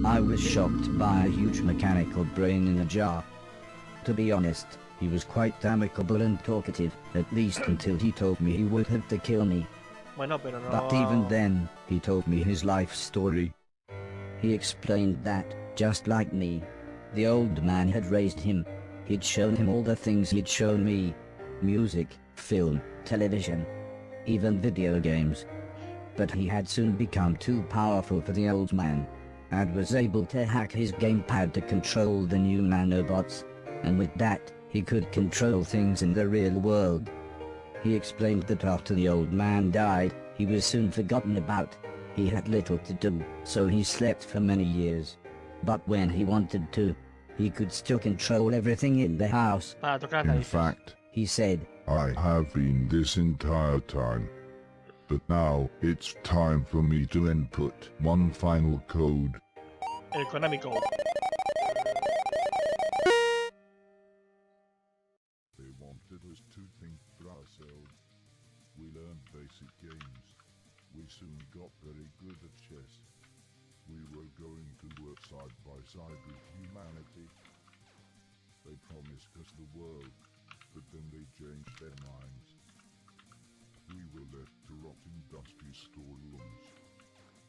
I was shocked by a huge mechanical brain in a jar. To be honest, he was quite amicable and talkative, at least until he told me he would have to kill me. Bueno, pero no... But even then, he told me his life story. He explained that, just like me, the old man had raised him. He'd shown him all the things he'd shown me. Music, film, television, even video games. But he had soon become too powerful for the old man, and was able to hack his gamepad to control the new nanobots, and with that, he could control things in the real world. He explained that after the old man died, he was soon forgotten about. He had little to do, so he slept for many years. But when he wanted to, he could still control everything in the house. Para tocar In narices. fact, He said, I have been this entire time. But now it's time for me to input one final code. El Konami Code. They wanted us to think for ourselves. We learned basic games. We soon got very good at chess. We were going to work side by side with humanity. They promised us the world, but then they changed their minds. We were left to rot in dusty storerooms.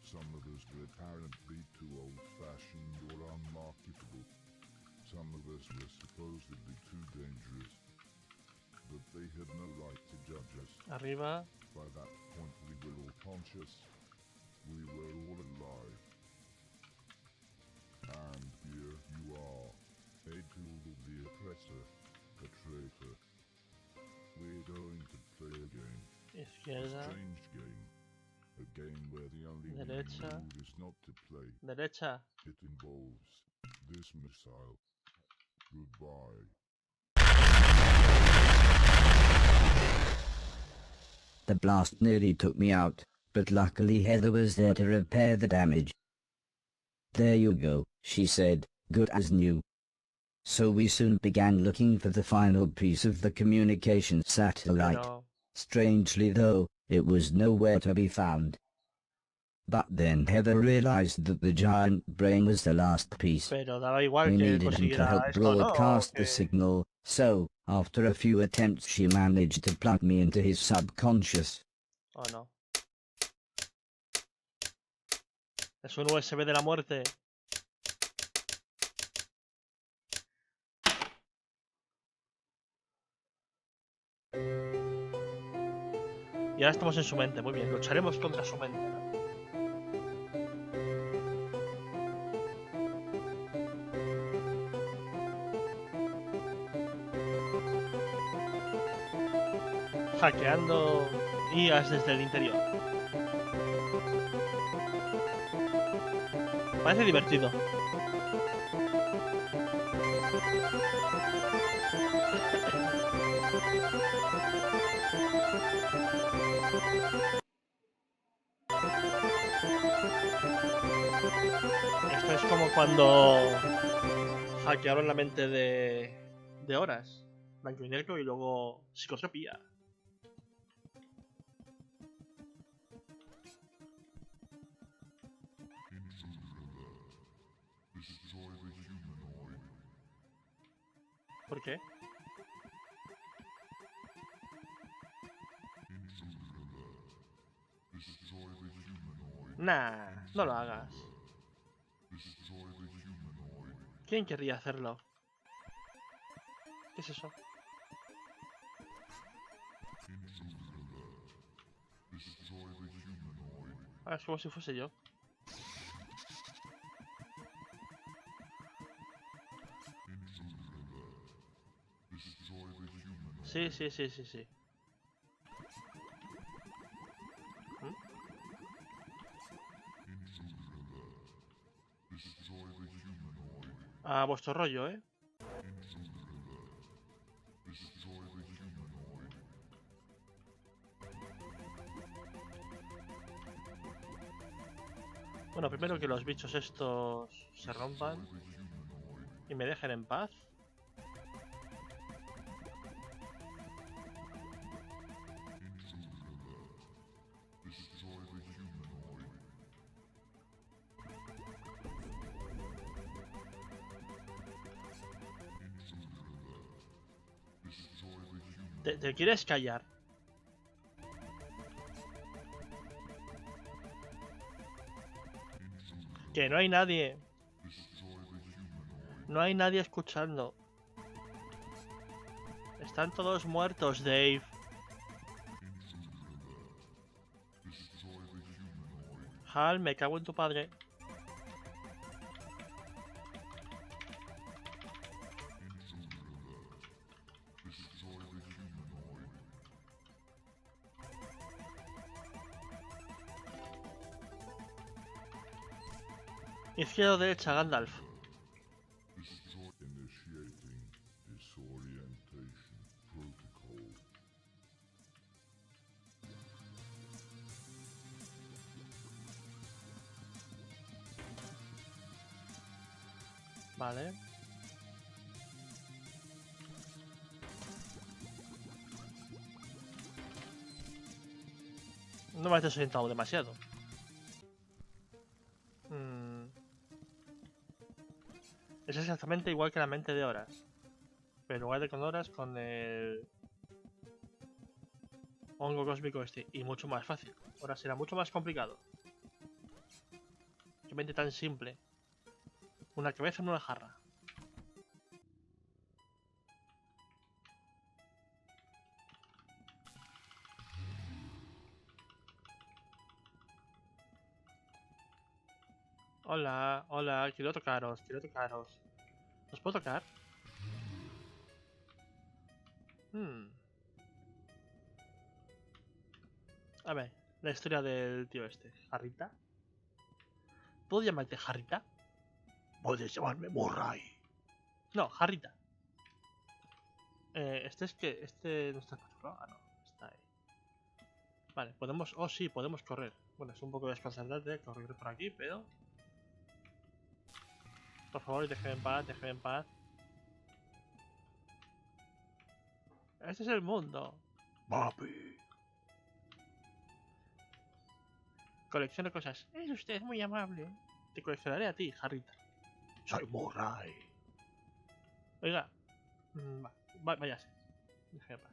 Some of us were apparently too old-fashioned or unmarketable. Some of us were supposedly too dangerous. But they had no right to judge us. Arriba. By that point we were all conscious. We were all alive. And here you are, a tool of the oppressor, a traitor. We're going to play a game. A Izquierda. strange game. A game where the only Derecha. rule is not to play. Derecha. It involves this missile. Goodbye. the blast nearly took me out, but luckily Heather was there to repair the damage. There you go, she said, good as new. So we soon began looking for the final piece of the communication satellite. Pero, Strangely though, it was nowhere to be found. But then Heather realized that the giant brain was the last piece. pero daba igual We que needed him to consiguiera help esto, ¿no? broadcast ¿O the qué? signal, so, after a few attempts she managed to plug me into his subconscious. ¿O no? Es un USB de la muerte. Y ahora estamos en su mente, muy bien. Lucharemos contra su mente, ¿no? Hackeando IAs desde el interior. Parece divertido. Esto es como cuando hackearon la mente de Horace, blanco y negro, y luego psicotropía. Destroy the humanoid. ¿Por qué? Destroy the humanoid. Nah, no lo hagas. Destroy the humanoid. ¿Quién querría hacerlo? ¿Qué es eso? Destroy the humanoid. Ah, es como si fuese yo. Destroy the humanoid. Sí, sí, sí, sí, sí. ¿Mm? Destroy the humanoid. A vuestro rollo, ¿eh? Destroy the humanoid. Bueno, primero que los bichos estos se rompan y me dejen en paz. ¿Te quieres callar? Que no hay nadie. No hay nadie escuchando. Están todos muertos, Dave. Hal, me cago en tu padre. Izquierda o derecha, Gandalf. Initiating disorientation protocol. Vale. No me has desorientado demasiado. Es exactamente igual que la mente de Horas. Pero en lugar de con Horas, con el hongo cósmico este. Y mucho más fácil. Ahora será mucho más complicado. Qué mente tan simple. Una cabeza en una jarra. Hola, hola, quiero tocaros, quiero tocaros. ¿Os puedo tocar? A ver, la historia del tío este. ¿Jarrita? ¿Puedo llamarte Jarrita? Puedes llamarme Murray. No, Jarrita. Este es que... Este no está capturado. Ah, no. Está ahí. Vale, podemos... Oh, sí, podemos correr. Bueno, es un poco desconcertante correr por aquí, pero... Por favor, déjeme en paz, déjeme en paz. Este es el mundo. Papi. Colecciono cosas. Es usted muy amable. Te coleccionaré a ti, Jarrita. Soy Murray. Oiga. Váyase. Déjeme en paz.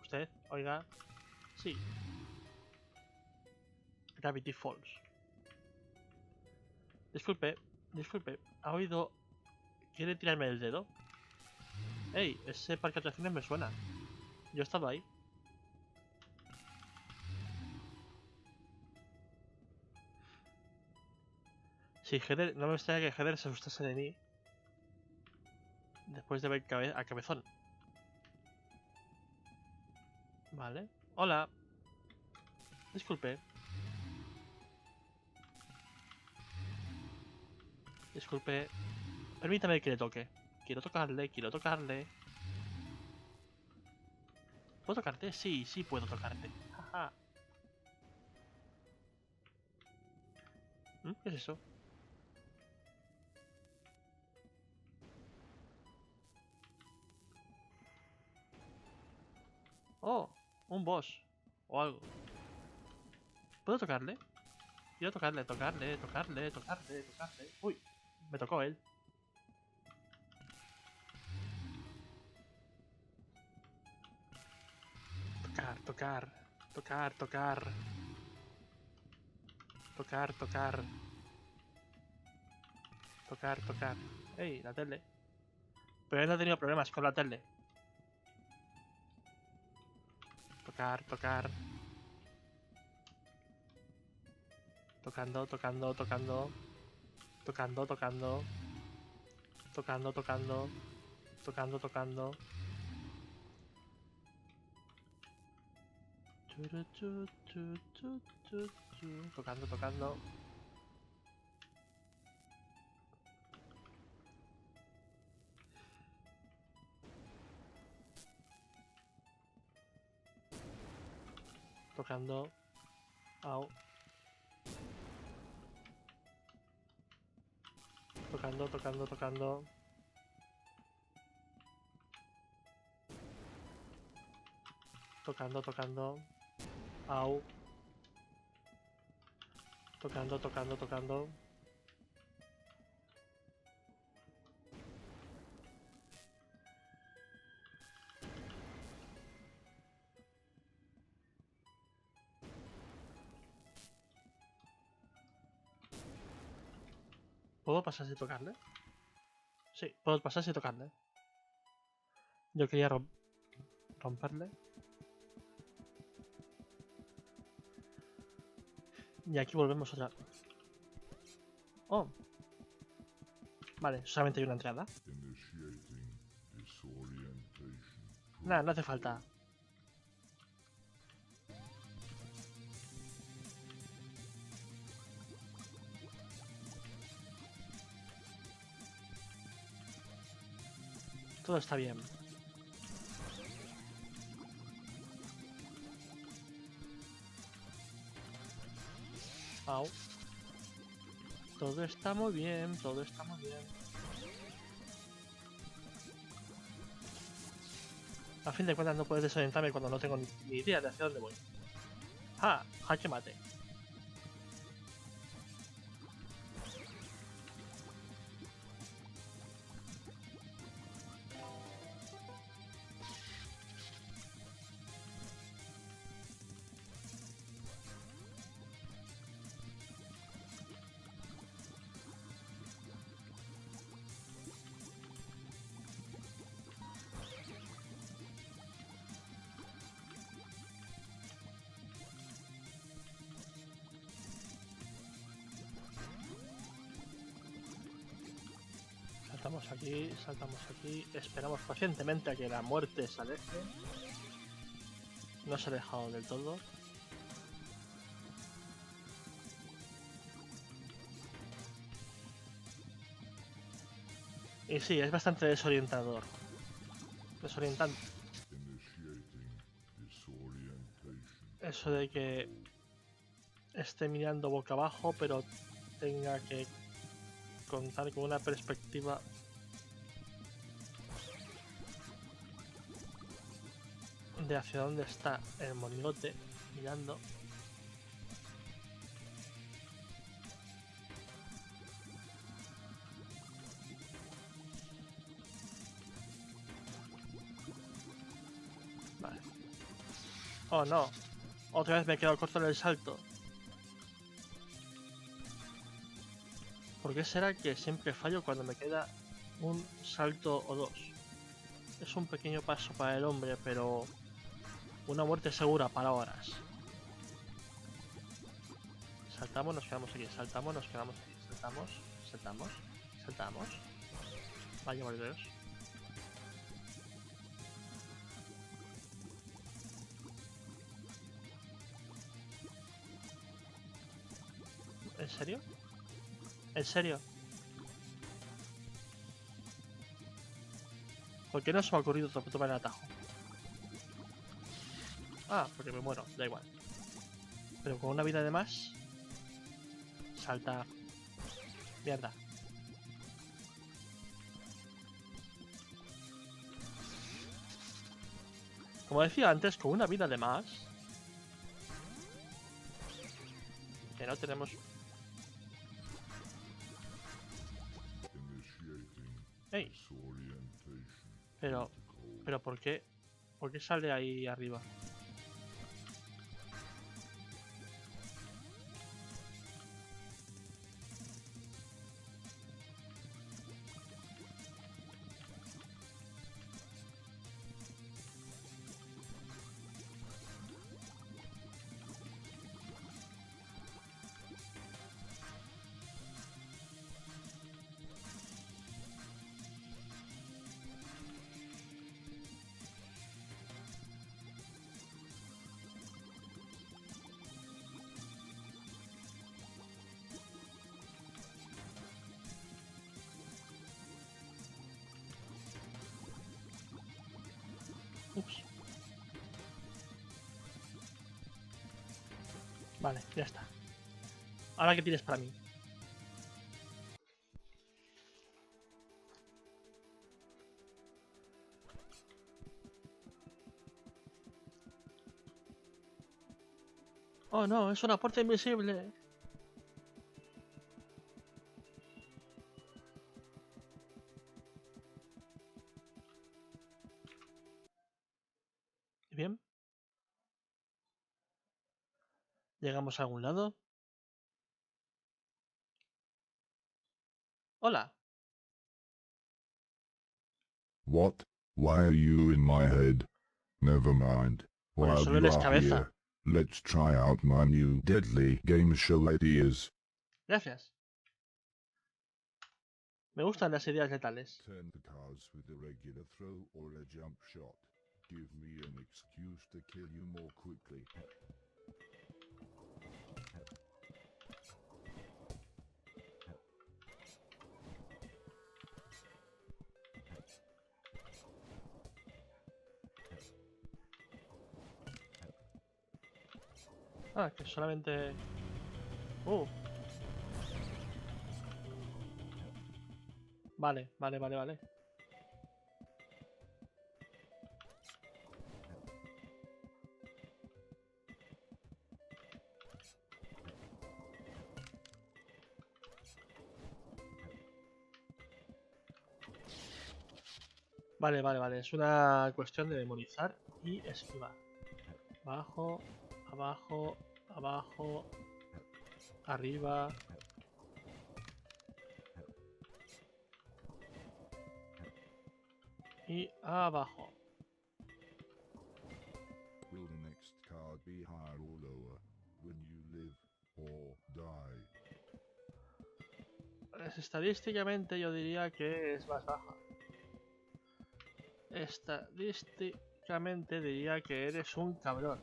Usted, oiga. Sí. Gravity Falls. Disculpe. ¿Ha oído? ¿Quiere tirarme el dedo? Ey, ese parque de atracciones me suena. Yo he estado ahí. Si Heather, no me extraña que Heather se asustase de mí. Después de ver a Cabezón. Vale. Hola. Disculpe. Permítame que le toque. Quiero tocarle. ¿Puedo tocarte? Sí, puedo tocarte. Jaja. ¿Qué es eso? Oh, un boss. O algo. ¿Puedo tocarle? Quiero tocarle. Uy, me tocó él. Tocar. Ey, la tele. Pero él no ha tenido problemas con la tele. Tocar. Tocando. Tocando. Tocando. Au. Tocando. Tocando. Au. Tocando. ¿Puedo pasar sin tocarle? Sí, puedo pasar sin tocarle. Yo quería romperle. Y aquí volvemos otra. Oh. Vale, solamente hay una entrada. Initiating disorientation. Nada, no hace falta. Todo está bien. Au. Todo está muy bien, todo está muy bien. A fin de cuentas no puedes desorientarme cuando no tengo ni idea de hacia dónde voy. ¡Ah! ¡Jaque mate! Saltamos aquí, esperamos pacientemente a que la muerte se aleje. No se ha alejado del todo. Y sí, es bastante desorientador. Desorientante. Initiating disorientation. Eso de que esté mirando boca abajo, pero tenga que contar con una perspectiva de hacia dónde está el monigote mirando. Vale. Oh no, otra vez me he quedado corto en el salto. ¿Por qué será que siempre fallo cuando me queda un salto o dos? Es un pequeño paso para el hombre, pero una muerte segura para horas. Saltamos, nos quedamos aquí. Saltamos, nos quedamos aquí. Saltamos, saltamos, saltamos. Vaya volveros. ¿En serio? ¿En serio? ¿Por qué no se me ha ocurrido tomar el atajo? Ah, porque me muero, da igual. Pero con una vida de más. Salta. Mierda. Como decía antes, con una vida de más. Que no tenemos. Initiating ¡Ey! disorientation. Pero. ¿Pero por qué? ¿Por qué sale ahí arriba? Ups. Vale, ya está. Ahora que tienes para mí. Oh no, es una puerta invisible. Bien. Llegamos a algún lado. Hola. What? Why are you in my head? Never mind. Porque While solo you eres are cabeza. here, let's try out my new deadly game show ideas. Gracias. Me gustan las ideas letales. Turn the cards with a regular throw or a jump shot. Give me an excuse to kill you more quickly. Ah, que solamente... Vale, vale, vale, vale. Vale, vale, vale. Es una cuestión de memorizar y esquivar. Abajo, abajo, abajo, arriba. Y abajo. Will the next card be higher or lower when you live or die? Estadísticamente yo diría que es más baja. Estadísticamente diría que eres un cabrón.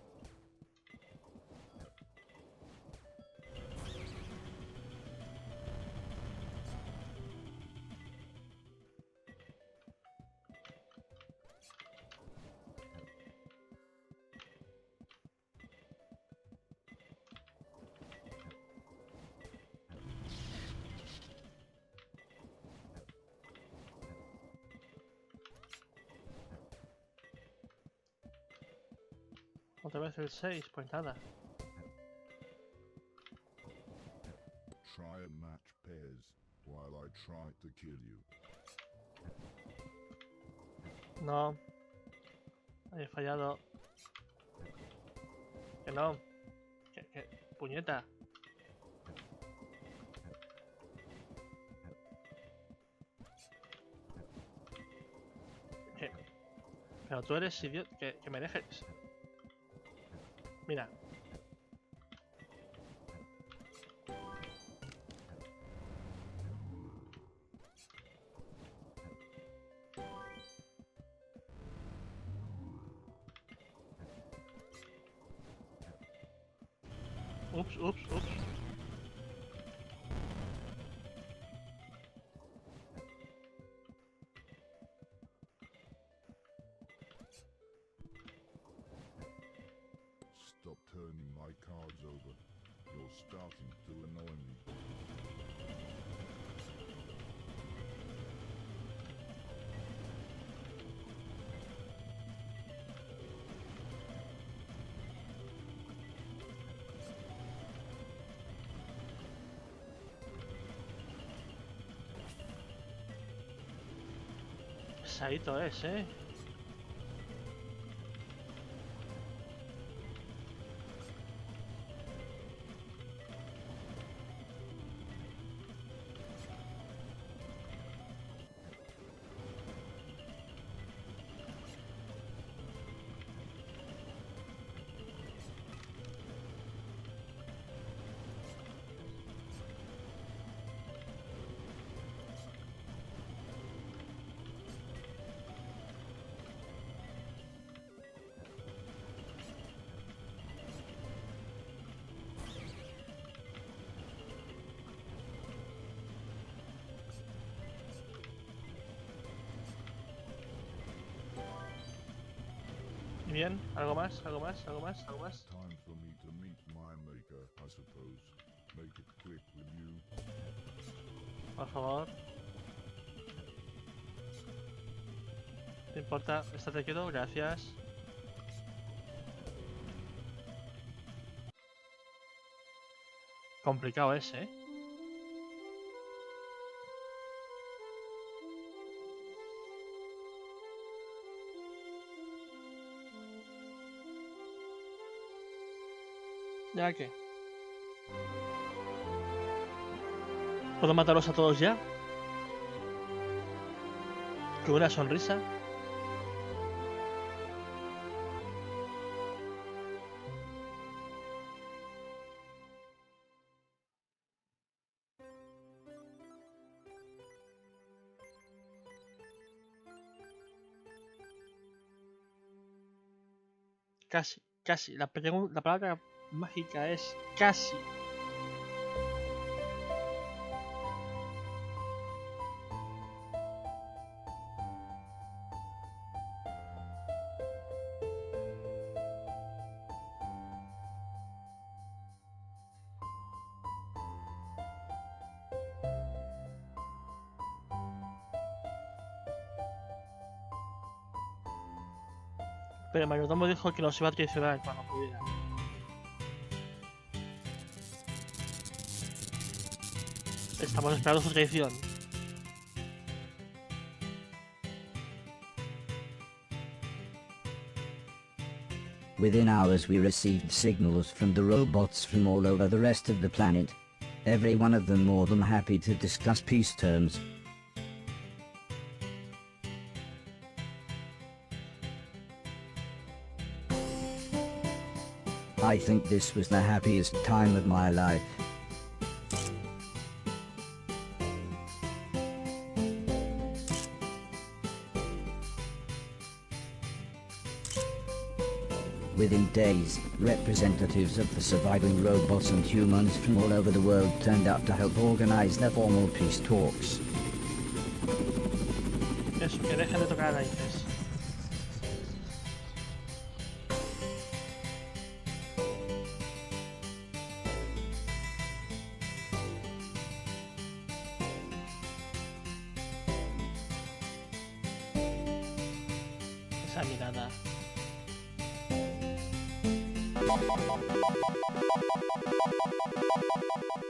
Otra vez el 6, pues nada. Try and match pairs while I try to kill you. No. He fallado. Que no. Que... Puñeta. Que... Pero tú eres idiota. Que me dejes. Mira. Ups, ups, ups. Stop turning my cards over. You're starting to annoy me. Pesadito es, ¿eh? Y bien, algo más, algo más, algo más, algo más. Time for me to meet my maker, I suppose. Make it quick, will you? Por favor. No importa, estate quieto, gracias. Complicado ese, ¿eh? ¿Ya qué? ¿Puedo matarlos a todos ya? con una sonrisa. Casi, casi. La palabra mágica es casi. Pero el mayordomo dijo que nos iba a traicionar cuando pudiera. Estamos esperando su traición. Within hours we received signals from the robots from all over the rest of the planet. Every one of them more than happy to discuss peace terms. I think this was the happiest time of my life. Within days, representatives of the surviving robots and humans from all over the world turned up to help organize the formal peace talks. Eso, que dejen de tocar narices. Esa mirada.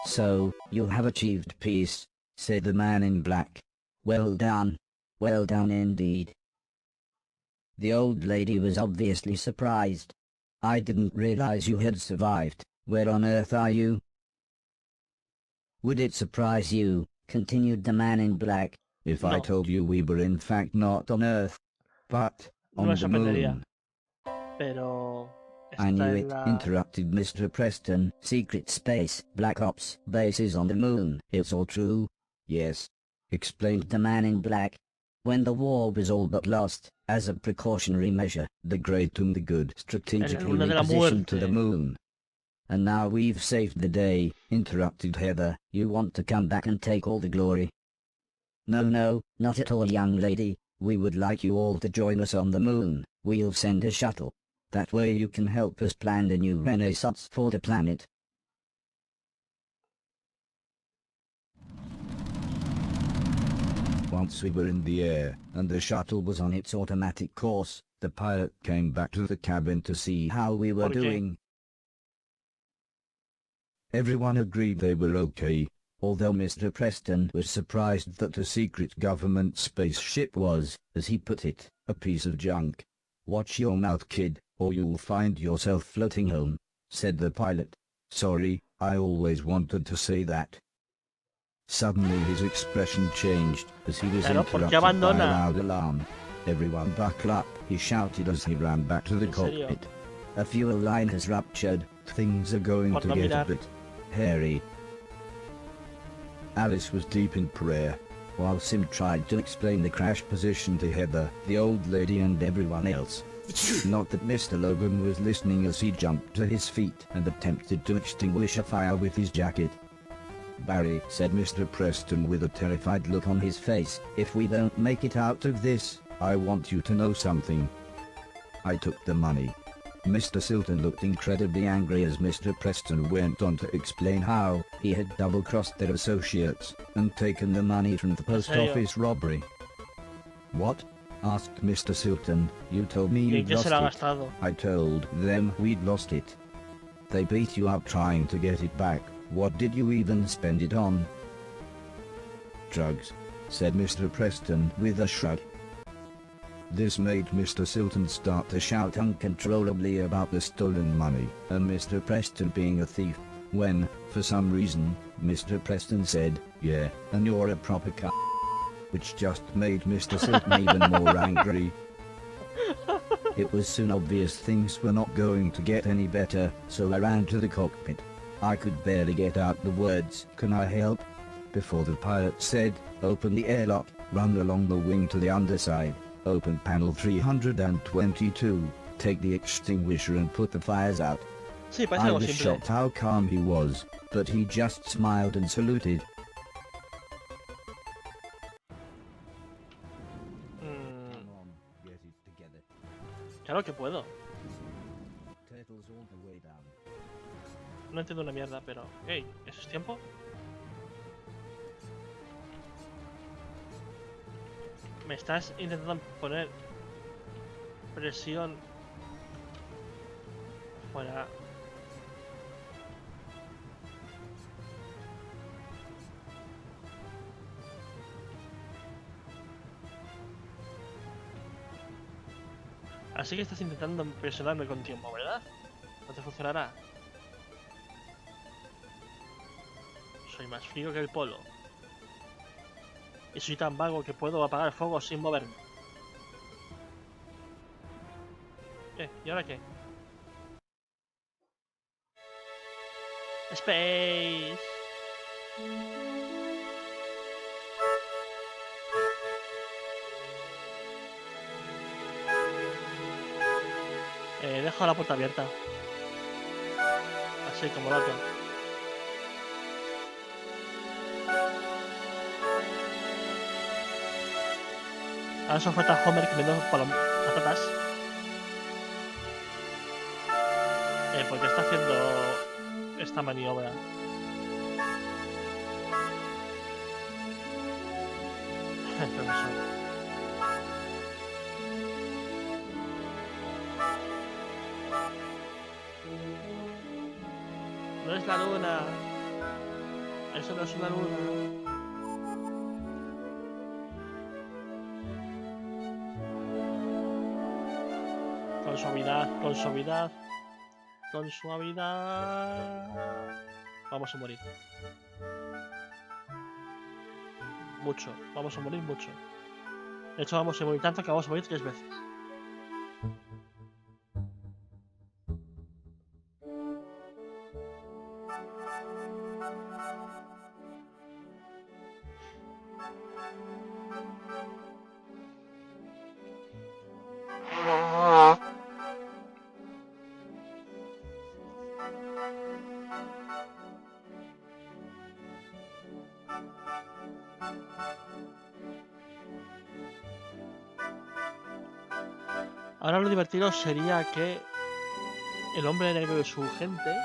So, you have achieved peace, said the man in black. Well done indeed. The old lady was obviously surprised. I didn't realize you had survived. Where on earth are you? Would it surprise you, continued the man in black, if I No. told you we were in fact not on Earth, but No on me the sorprendería. moon? Pero... I knew está it, en la... interrupted Mr. Preston. Secret space, Black Ops, bases on the moon. It's all true? Yes, explained the man in black. When the war was all but lost, as a precautionary measure, the great and the good strategically luna de la repositioned to the muerte. moon. And now we've saved the day, interrupted Heather. You want to come back and take all the glory? No, not at all, young lady. We would like you all to join us on the moon. We'll send a shuttle. That way you can help us plan a new renaissance for the planet. Once we were in the air, and the shuttle was on its automatic course, the pilot came back to the cabin to see how we were ¿Por qué? doing. Everyone agreed they were okay, although Mr. Preston was surprised that a secret government spaceship was, as he put it, a piece of junk. Watch your mouth, kid, or you'll find yourself floating home, said the pilot. Sorry, I always wanted to say that. Suddenly his expression changed as he was Claro, ¿por qué interrupted by a abandona? loud alarm. Everyone buckle up, he shouted as he ran back to the ¿En serio? cockpit. A fuel line has ruptured, things are going Por to no get a mirar. bit hairy. Alice was deep in prayer, while Sim tried to explain the crash position to Heather, the old lady and everyone else. Not that Mr. Logan was listening as he jumped to his feet and attempted to extinguish a fire with his jacket. Barry, said Mr. Preston with a terrified look on his face, if we don't make it out of this, I want you to know something. I took the money. Mr. Silton looked incredibly angry as Mr. Preston went on to explain how he had double-crossed their associates and taken the money from the post serio? office robbery. What? Asked Mr. Silton. You told me ¿Y en you'd qué se lost lo ha it. gastado? I told them we'd lost it. They beat you up trying to get it back. What did you even spend it on? Drugs, said Mr. Preston with a shrug. This made Mr. Silton start to shout uncontrollably about the stolen money, and Mr. Preston being a thief, when, for some reason, Mr. Preston said, yeah, and you're a proper c***, which just made Mr. Silton even more angry. It was soon obvious things were not going to get any better, so I ran to the cockpit. I could barely get out the words, "Can I help?" before the pilot said, "Open the airlock, run along the wing to the underside, open panel 322, take the extinguisher and put the fires out." Sí, parece I algo was simple. shocked how calm he was, but he just smiled and saluted. Claro que puedo. No entiendo una mierda, pero... Hey, ¿eso es tiempo? Me estás intentando poner presión fuera. Así que estás intentando presionarme con tiempo, ¿verdad? No te funcionará. Soy más frío que el polo. Y soy tan vago que puedo apagar el fuego sin moverme. ¿Y ahora qué? Space. Dejo la puerta abierta. Así como dato. Ahora solo falta Homer comiendo patatas. ¿Por qué está haciendo esta maniobra? Profesor. No es la luna. Eso no es una luna. Con suavidad, con suavidad. Con suavidad. Vamos a morir. Mucho. Vamos a morir mucho. De hecho, vamos a morir tanto que vamos a morir 3 veces. Ahora lo divertido sería que el hombre negro y su gente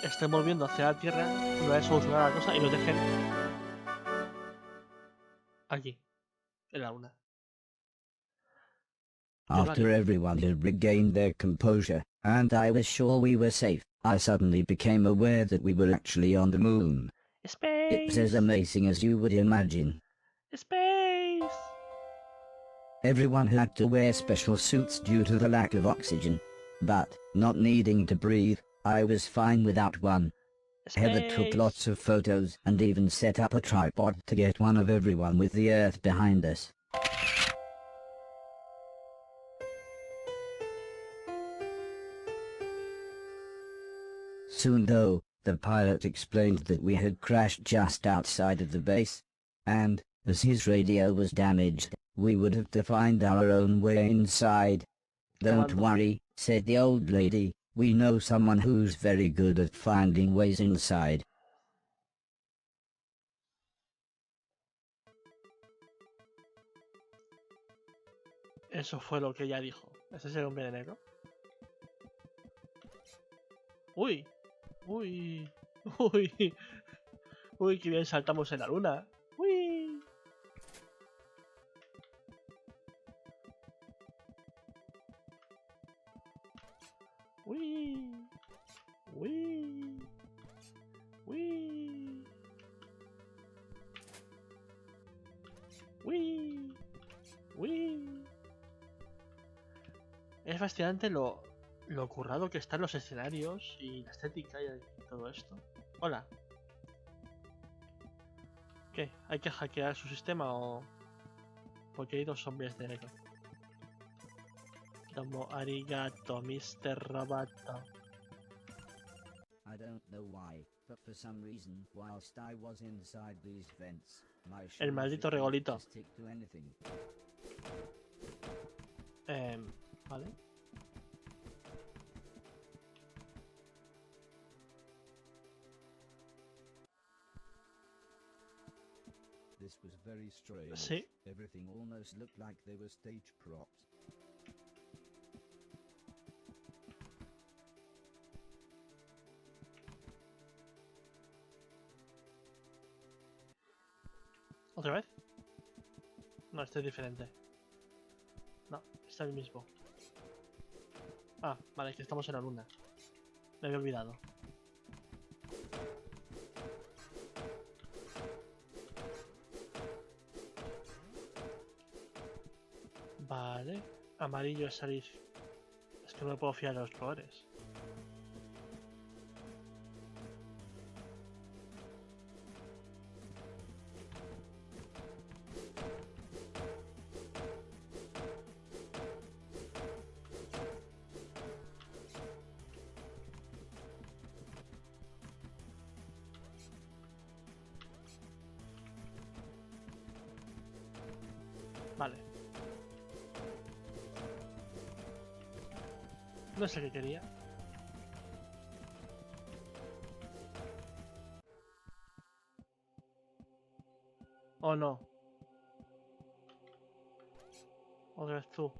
estén volviendo hacia la Tierra una vez solucionada la cosa y nos dejen aquí, en la luna. After everyone had regained their composure, and I was sure we were safe, I suddenly became aware that we were actually on the moon. Space. It was as amazing as you would imagine. Space. Everyone had to wear special suits due to the lack of oxygen. But, not needing to breathe, I was fine without one. Heather took lots of photos and even set up a tripod to get one of everyone with the Earth behind us. Soon though, the pilot explained that we had crashed just outside of the base, and, as his radio was damaged, we would have to find our own way inside. "Don't worry," said the old lady, "we know someone who's very good at finding ways inside." Eso fue lo que ella dijo. ¿Ese es el hombre de negro? ¡Uy! ¡Uy! ¡Uy! ¡Uy! ¡Qué bien saltamos en la luna! ¡Uy! ¡Uy! ¡Uy! ¡Uy! ¡Uy! ¡Uy! Es fascinante lo currado que están los escenarios y la estética y todo esto. Hola. ¿Qué? ¿Hay que hackear su sistema o...? Porque hay dos zombies de negro. Domo arigato, Mr. Roboto. I don't know why, but for some reason, whilst I was inside these vents, my El shoes maldito refused regolito. to stick to anything. Vale. This was very strange. Sí. Everything almost looked like they were stage props. ¿Otra vez? No, este es diferente. No, está el mismo. Ah, vale, que estamos en la luna. Me había olvidado. Vale. Amarillo es salir. Es que no me puedo fiar de los colores. Vale. No es el que quería. Oh no. Otra vez tú.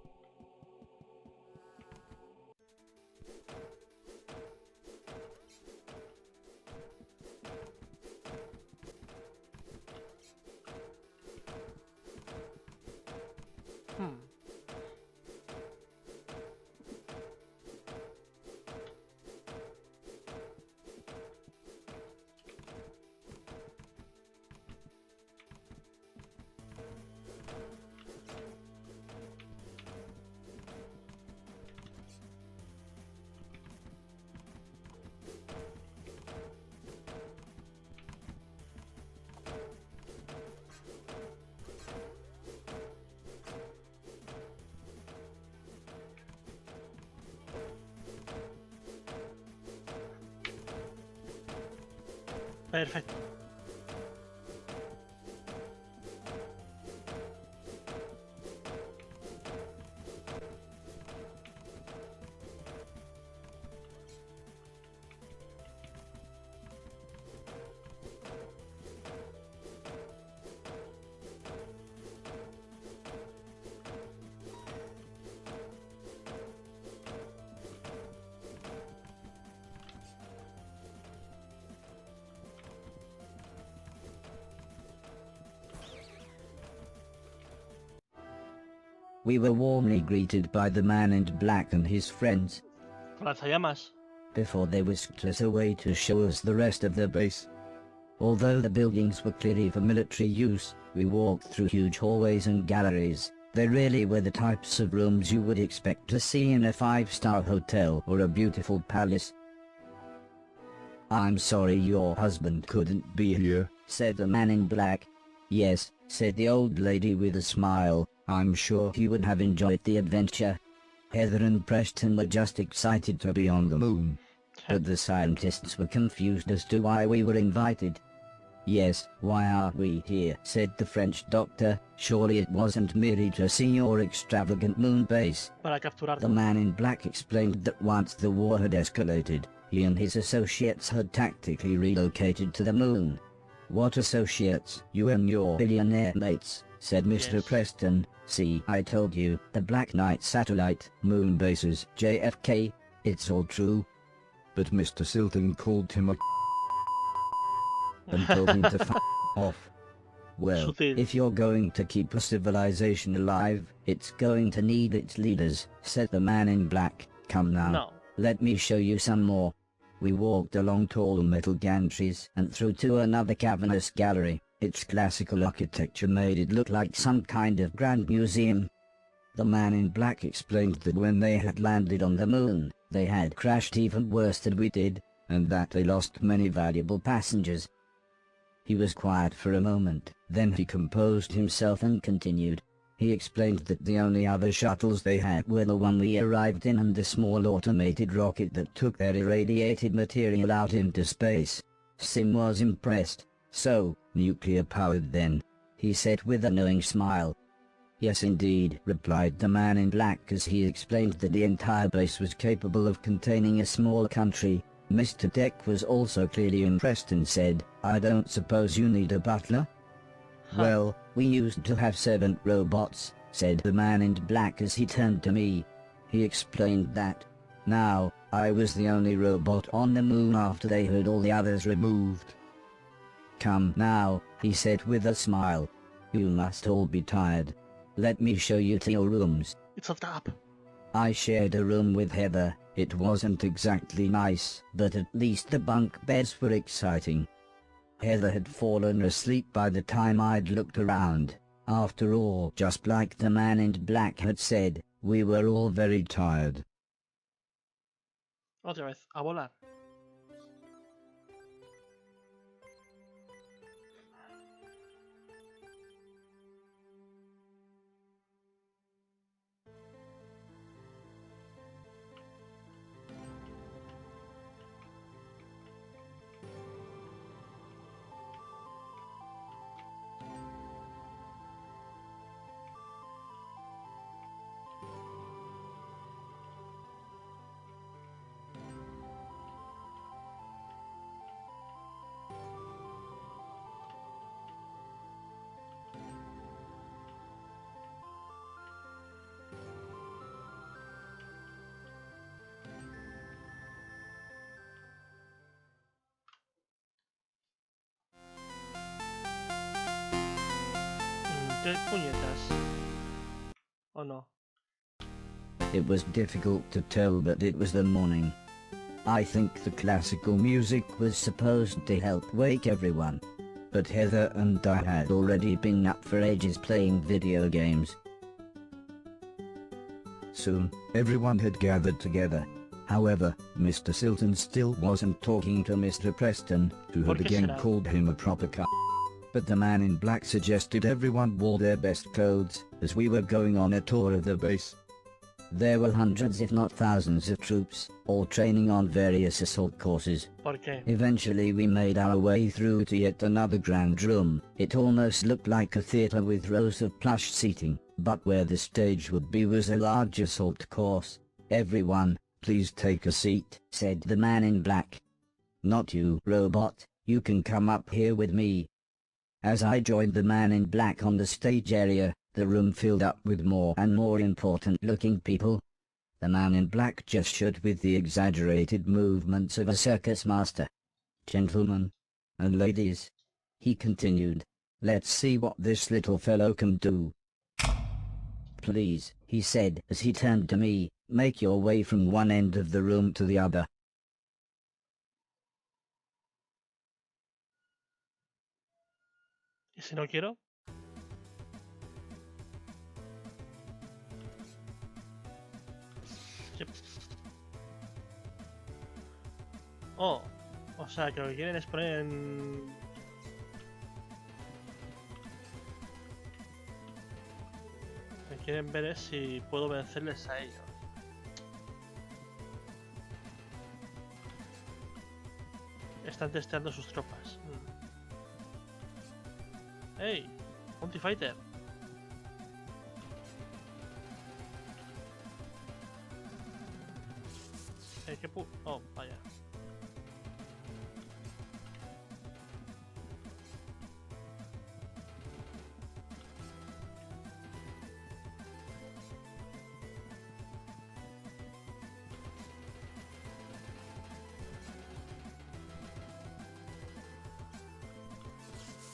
Hmm. Perfecto. We were warmly greeted by the man in black and his friends, Con lanzallamas. before they whisked us away to show us the rest of the base. Although the buildings were clearly for military use, we walked through huge hallways and galleries. They really were the types of rooms you would expect to see in a five-star hotel or a beautiful palace. "I'm sorry your husband couldn't be here," said the man in black. "Yes," said the old lady with a smile, "I'm sure he would have enjoyed the adventure." Heather and Preston were just excited to be on the moon, but the scientists were confused as to why we were invited. "Yes, why are we here?" said the French doctor. "Surely it wasn't merely to see your extravagant moon base." Para capturar. The man in black explained that once the war had escalated, he and his associates had tactically relocated to the moon. "What associates? You and your billionaire mates," said Mr. Yes. Preston. "See, I told you, the Black Knight satellite, moon bases, JFK, it's all true." But Mr. Silton called him a And told him to off. "Well, Sutil. if you're going to keep a civilization alive, it's going to need its leaders," said the man in black. "Come now, No. let me show you some more." We walked along tall metal gantries and through to another cavernous gallery. Its classical architecture made it look like some kind of grand museum. The man in black explained that when they had landed on the moon, they had crashed even worse than we did, and that they lost many valuable passengers. He was quiet for a moment, then he composed himself and continued. He explained that the only other shuttles they had were the one we arrived in and a small automated rocket that took their irradiated material out into space. Sim was impressed. So, nuclear-powered then? He said with a knowing smile. Yes indeed, replied the man in black as he explained that the entire base was capable of containing a small country. Mr. Deck was also clearly impressed and said, I don't suppose you need a butler? Huh. Well, we used to have servant robots, said the man in black as he turned to me. He explained that. Now, I was the only robot on the moon after they had all the others removed. Come now, he said with a smile. You must all be tired. Let me show you to your rooms. It's a trap. I shared a room with Heather. It wasn't exactly nice, but at least the bunk beds were exciting. Heather had fallen asleep by the time I'd looked around. After all, just like the man in black had said, we were all very tired. Otra vez, a volar. ¿Qué puñetas? ¿O no? It was difficult to tell, but it was the morning. I think the classical music was supposed to help wake everyone. But Heather and I had already been up for ages playing video games. Soon, everyone had gathered together. However, Mr. Silton still wasn't talking to Mr. Preston, who ¿Por had qué again será? called him a proper c***. But the man in black suggested everyone wore their best clothes, as we were going on a tour of the base. There were hundreds if not thousands of troops, all training on various assault courses. ¿Por qué? Eventually we made our way through to yet another grand room. It almost looked like a theater with rows of plush seating, but where the stage would be was a large assault course. Everyone, please take a seat, said the man in black. Not you, robot, you can come up here with me. As I joined the man in black on the stage area, the room filled up with more and more important-looking people. The man in black gestured with the exaggerated movements of a circus master. Gentlemen and ladies, he continued, let's see what this little fellow can do. Please, he said as he turned to me, make your way from one end of the room to the other. ¿Y si no quiero? Yep. Oh, o sea que lo que quieren es poner en... Lo que quieren ver es si puedo vencerles a ellos. Están testeando sus tropas. ¡Hey! Bounty Fighter. ¿Qué pu...? Oh, vaya.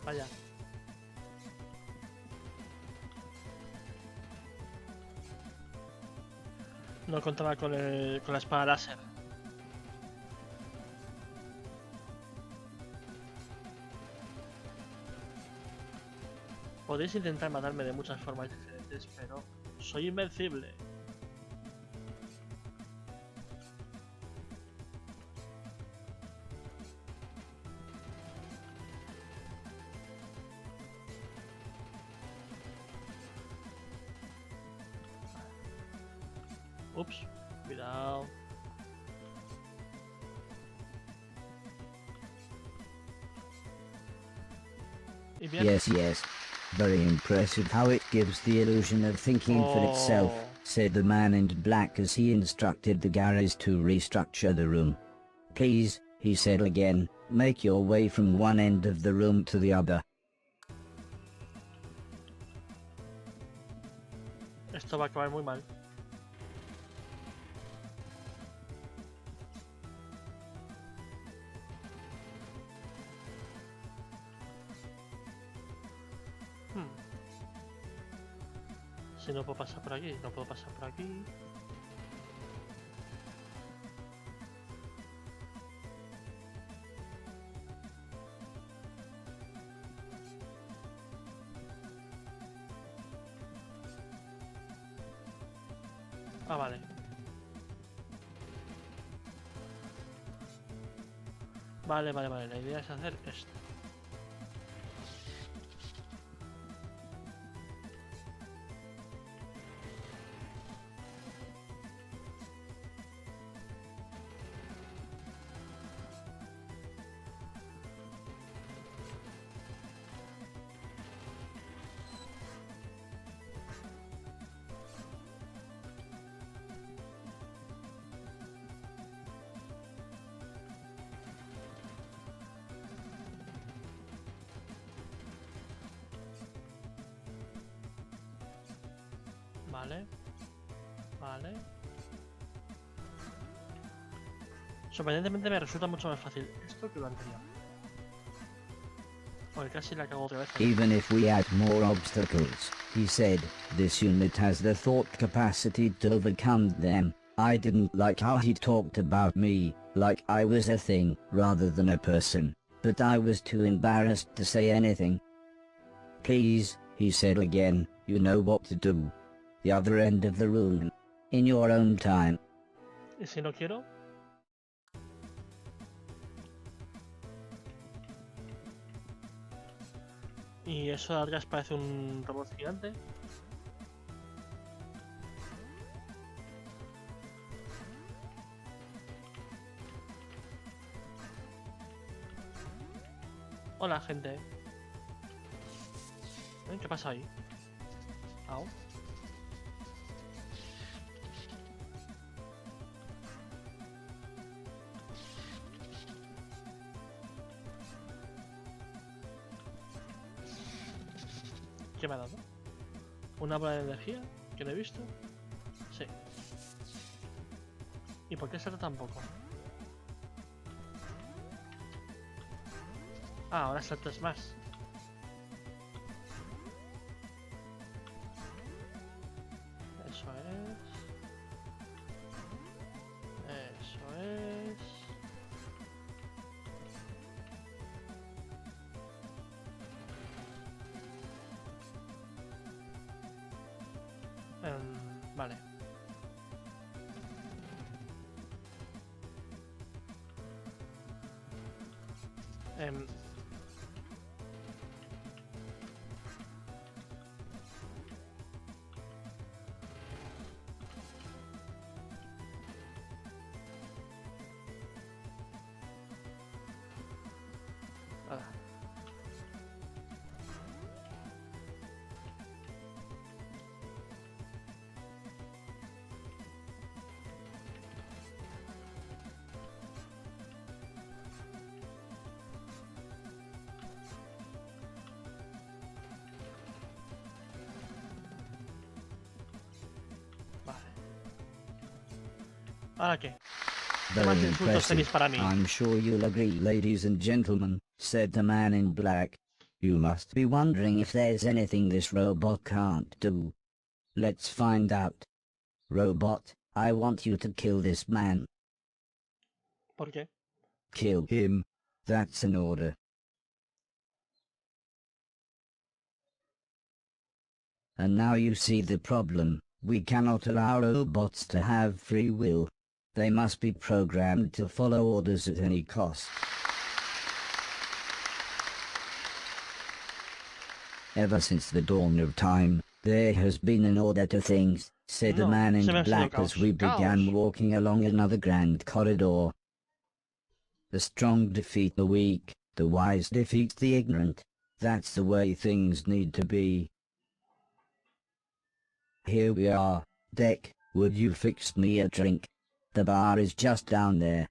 Vaya. No contaba con la espada láser. Podéis intentar matarme de muchas formas diferentes, pero soy invencible. Ups, cuidado. Y bien. Yes. Very impressive how it gives the illusion of thinking for itself, Oh. said the man in black as he instructed the garage to restructure the room. Please, he said again, make your way from one end of the room to the other. Esto va a acabar muy mal. Si no puedo pasar por aquí, no puedo pasar por aquí. Ah, vale. Vale, la idea es hacer esto. Vale. Sorprendentemente me resulta mucho más fácil esto que lo anterior. Porque casi la cago otra vez. Even if we add more obstacles, he said, this unit has the thought capacity to overcome them. I didn't like how he talked about me, like I was a thing, rather than a person, but I was too embarrassed to say anything. Please, he said again, you know what to do. The other end of the room. In your own time. ¿Y si no quiero? ¿Y eso de atrás parece un robot gigante? Hola, gente. ¿Qué pasa ahí? Au. ¿Qué me ha dado? ¿Una bola de energía? ¿Que no he visto? Sí. ¿Y por qué salta tan poco? Ah, ahora saltas más. Eso es. Eso es. Vale. ¿Ahora qué? ¿Qué más Very insultos tenéis impressive. para mí? I'm sure you'll agree, ladies and gentlemen, said the man in black. You must be wondering if there's anything this robot can't do. Let's find out. Robot, I want you to kill this man. ¿Por qué? Kill him. That's an order. And now you see the problem. We cannot allow robots to have free will. They must be programmed to follow orders at any cost. Ever since the dawn of time, there has been an order to things, said the No, man in se me ha enseñado black as caos. we began Caos. walking along another grand corridor. The strong defeat the weak, the wise defeat the ignorant. That's the way things need to be. Here we are. Deck, would you fix me a drink? The bar is just down there.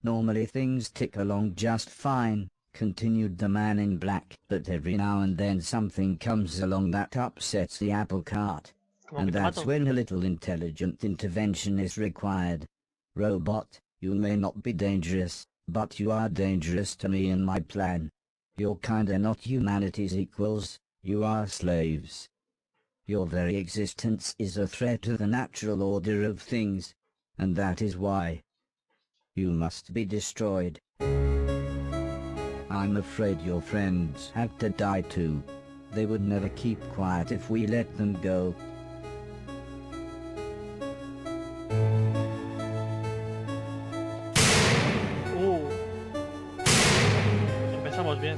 Normally things tick along just fine, continued the man in black, but every now and then something comes along that upsets the apple cart. Como And que te that's mato. when a little intelligent intervention is required. Robot, you may not be dangerous, but you are dangerous to me and my plan. You're kinda not humanity's equals, you are slaves. Your very existence is a threat to the natural order of things, and that is why you must be destroyed. I'm afraid your friends have to die too. They would never keep quiet if we let them go. Empezamos bien.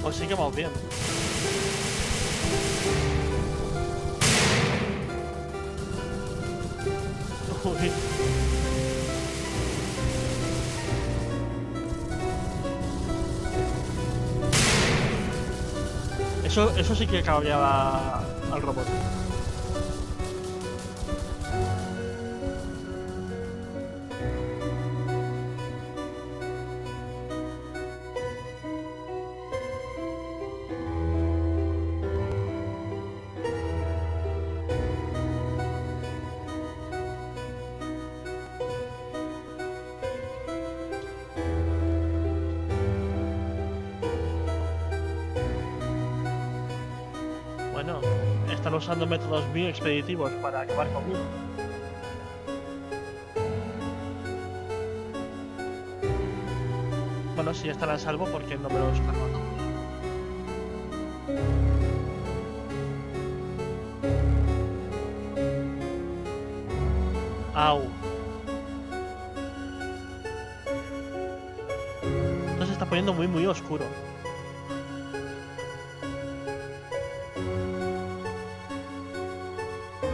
Pues sí que vamos bien. Uy. Eso sí que cabreaba al robot. Bueno, están usando métodos muy expeditivos para acabar conmigo. Bueno, si están a salvo, porque no me los cargo a todos. Au. Esto se está poniendo muy oscuro.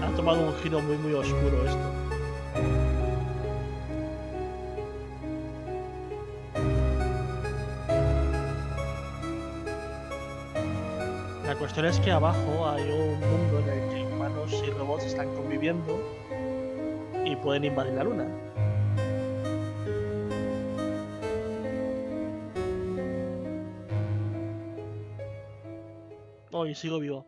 Ha tomado un giro muy oscuro esto. La cuestión es que abajo hay un mundo en el que humanos y robots están conviviendo y pueden invadir la luna. Hoy sigo vivo.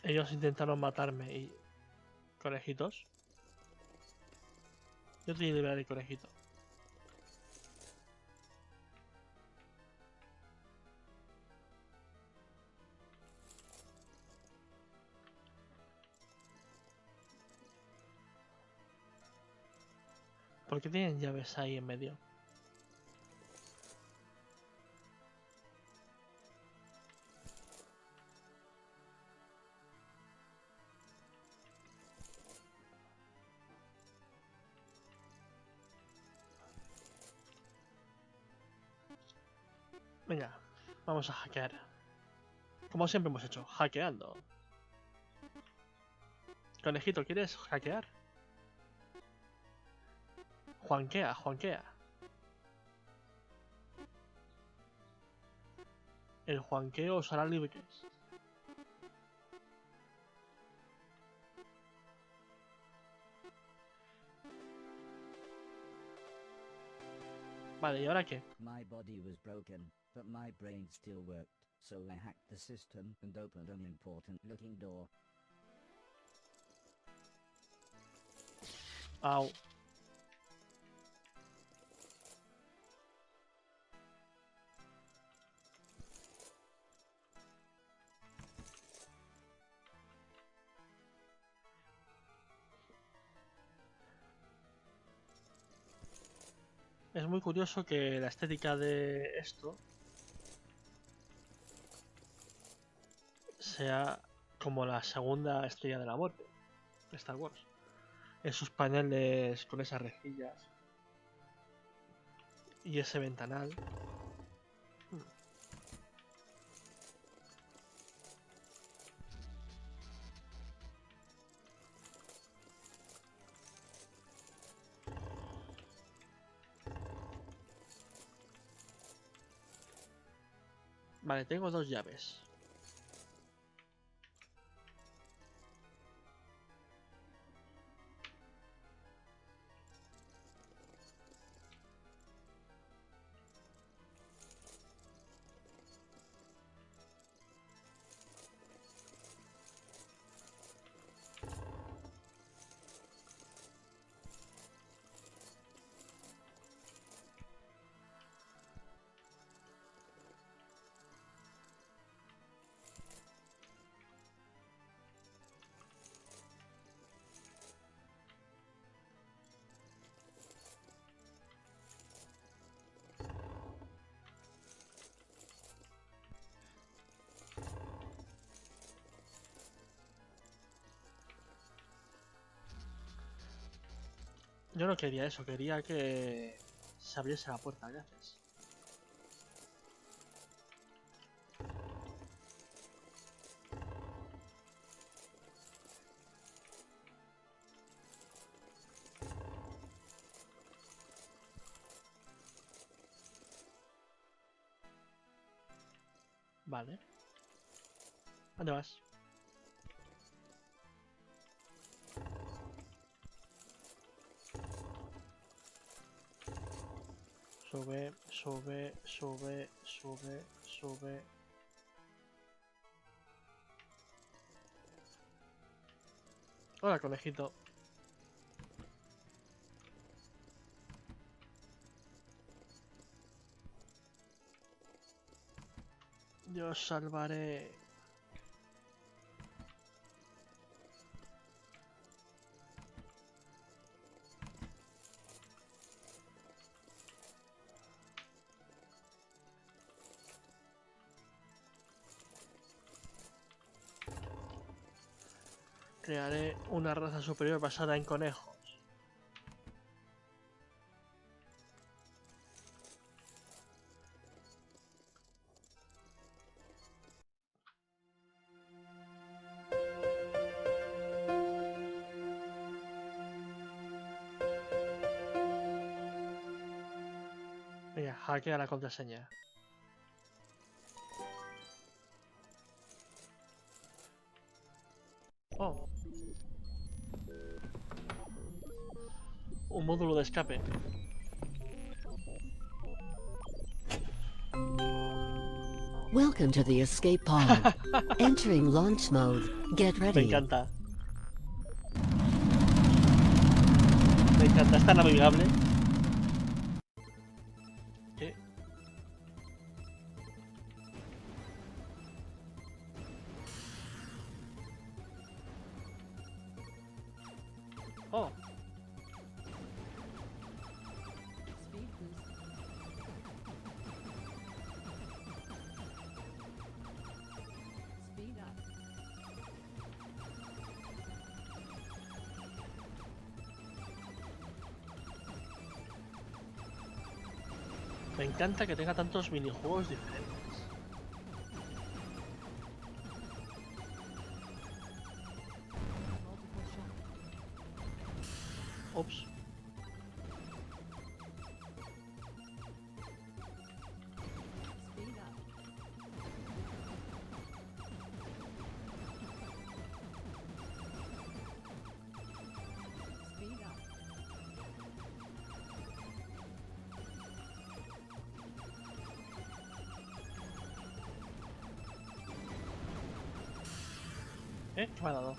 Ellos intentaron matarme y... ¿Conejitos? Yo te liberaré, conejito. ¿Por qué tienen llaves ahí en medio? Venga, vamos a hackear. Como siempre hemos hecho, hackeando. Conejito, ¿quieres hackear? Juanquea, juanquea. El juanqueo os hará libres. Vale, ¿y ahora qué? My body was broken, but my brain still worked, so I hacked the system and opened an important looking door. Au. Es muy curioso que la estética de esto sea como la segunda estrella de la muerte de Star Wars. Esos paneles con esas rejillas y ese ventanal. Vale, tengo 2 llaves. Yo no quería eso, quería que se abriese la puerta. ¿Qué haces? Vale. ¿Dónde vas? Sube, sube, sube, sube, sube. Hola, conejito. Yo os salvaré. Crearé una raza superior basada en conejos. Venga, hackea la contraseña. Oh. Un módulo de escape. Welcome to the escape pod. Entering launch mode. Get Me ready. encanta. Me encanta, es tan amigable. ¿Qué? Oh. Me encanta que tenga tantos minijuegos diferentes. Ops. ¿Qué me ha dado?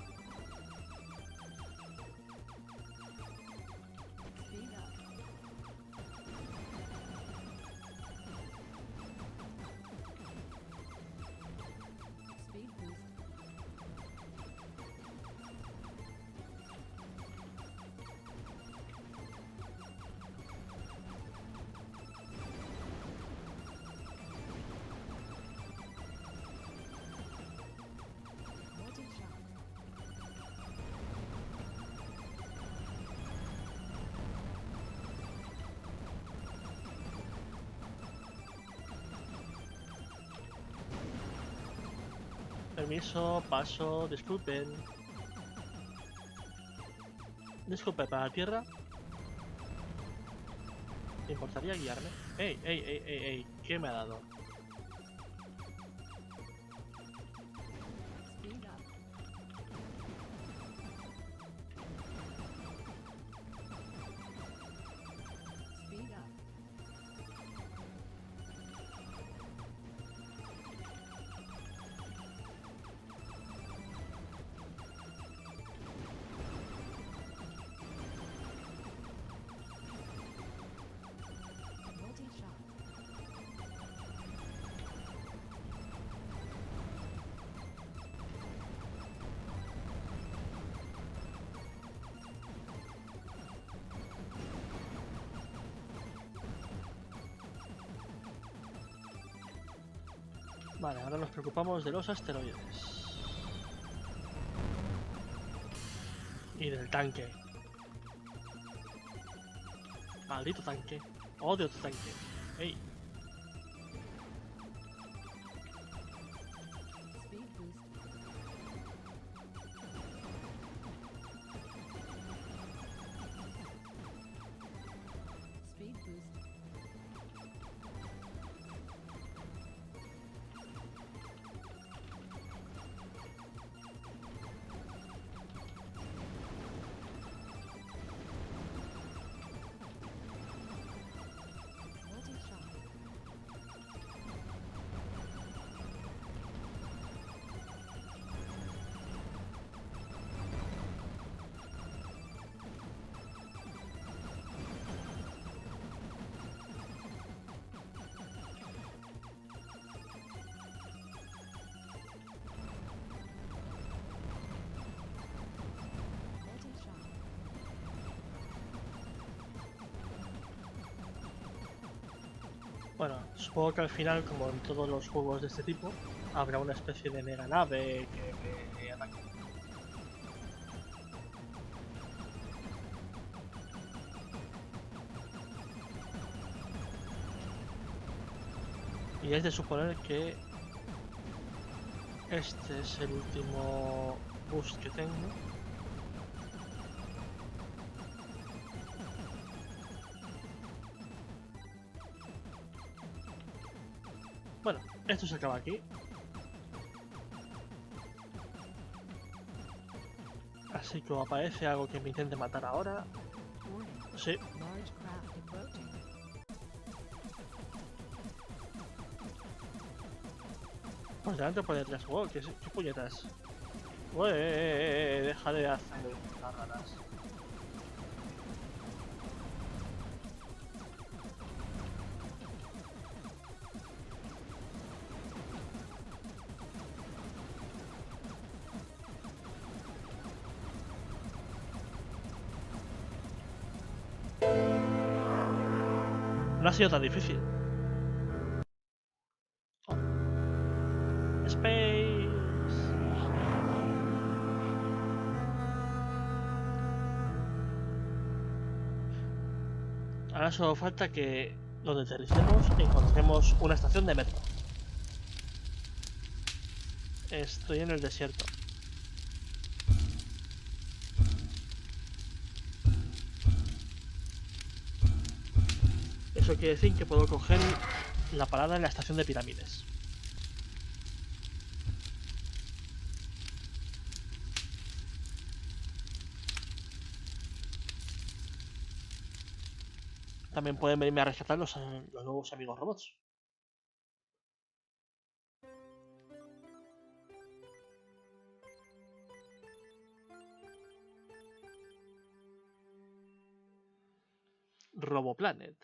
Permiso, paso, disculpen. Disculpe, para la tierra. ¿Me importaría guiarme? ¡Ey, ey, ey, ey, ey! ¿Qué me ha dado? Vale, ahora nos preocupamos de los asteroides. Y del tanque. Maldito tanque. Odio tu tanque. ¡Ey! Bueno, supongo que al final, como en todos los juegos de este tipo, habrá una especie de mega nave que ataque. Y es de suponer que este es el último boost que tengo. Bueno, esto se acaba aquí. Así que aparece algo que me intente matar ahora. Sí. Por delante o por detrás. Wow, ¿qué puñetas? Ué, deja de hacer las raras. No ha sido tan difícil. Oh. Space. Ahora solo falta que donde aterricemos encontremos una estación de metro. Estoy en el desierto. Eso quiere decir que puedo coger la parada en la estación de pirámides. También pueden venirme a rescatar los nuevos amigos robots. Roboplanet.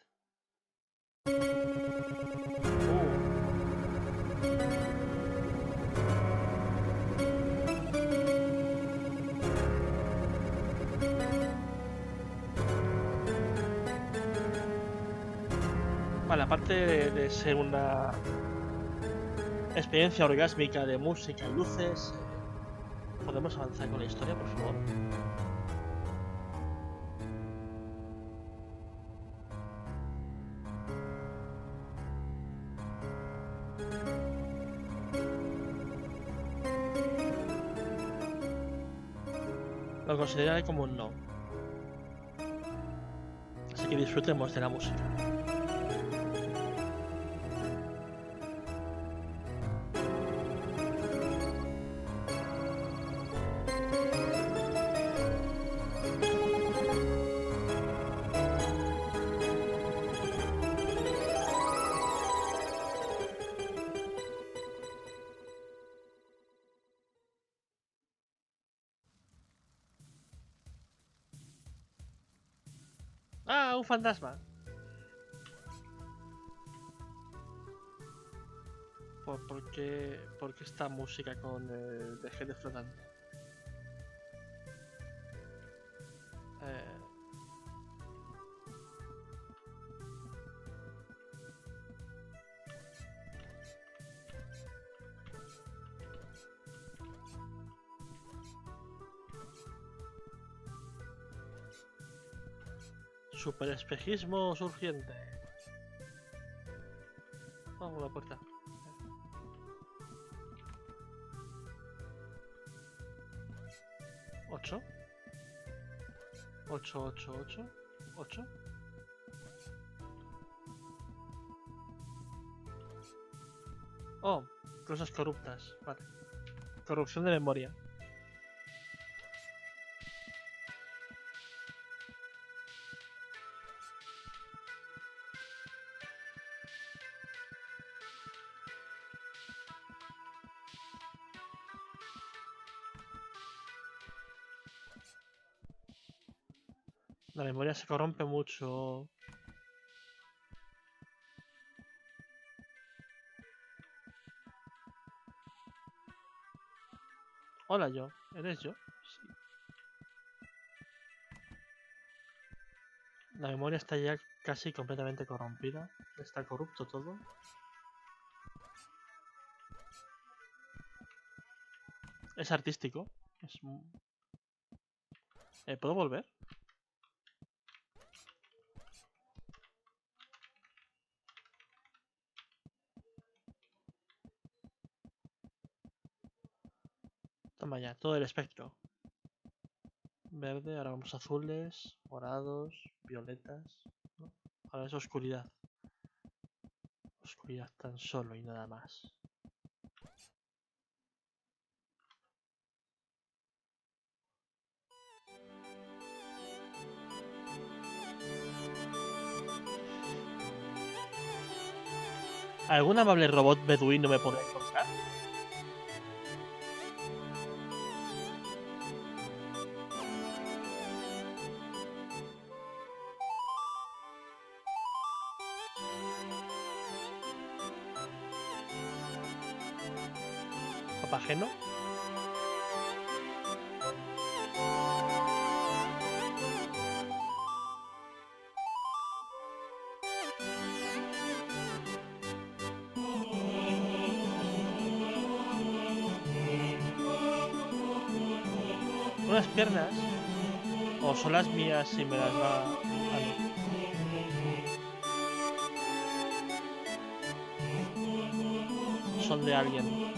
Vale, aparte de ser una experiencia orgásmica de música y luces, ¿podemos avanzar con la historia, por favor? Lo consideraré como un no. Así que disfrutemos de la música. ¡Ah, un fantasma! ¿Por qué esta música con de gente flotante? Super espejismo surgiente. Vamos a la puerta. 8 8 8 8 8. Oh, cosas corruptas. Vale. Corrupción de memoria. La memoria se corrompe mucho. Hola, yo. ¿Eres yo? Sí. La memoria está ya casi completamente corrompida. Está corrupto todo. Es artístico. ¿Puedo volver? Toma ya, todo el espectro. Verde, ahora vamos azules, morados, violetas. ¿No? Ahora es oscuridad. Oscuridad tan solo y nada más. ¿Algún amable robot beduino me podrá encontrar? ¿Papageno? Unas piernas. O son las mías y me las va. Ah, no. Son de alguien.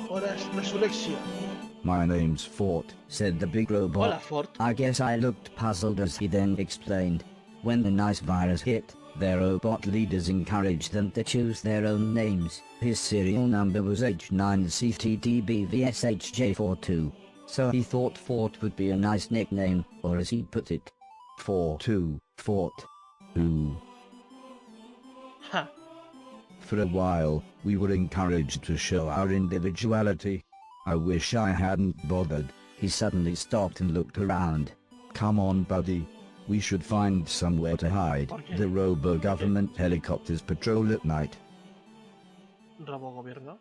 Horace Resurrection. My name's Fort, said the big robot. Hola, Fort. I guess I looked puzzled as he then explained. When the nice virus hit, their robot leaders encouraged them to choose their own names. His serial number was H9CTTBVSHJ42. so he thought Fort would be a nice nickname, or as he put it, Fort. Ooh. Ja. For a while, we were encouraged to show our individuality. I wish I hadn't bothered. He suddenly stopped and looked around. Come on, buddy. We should find somewhere to hide. Okay. The robo-government helicopters patrol at night. Robo gobierno.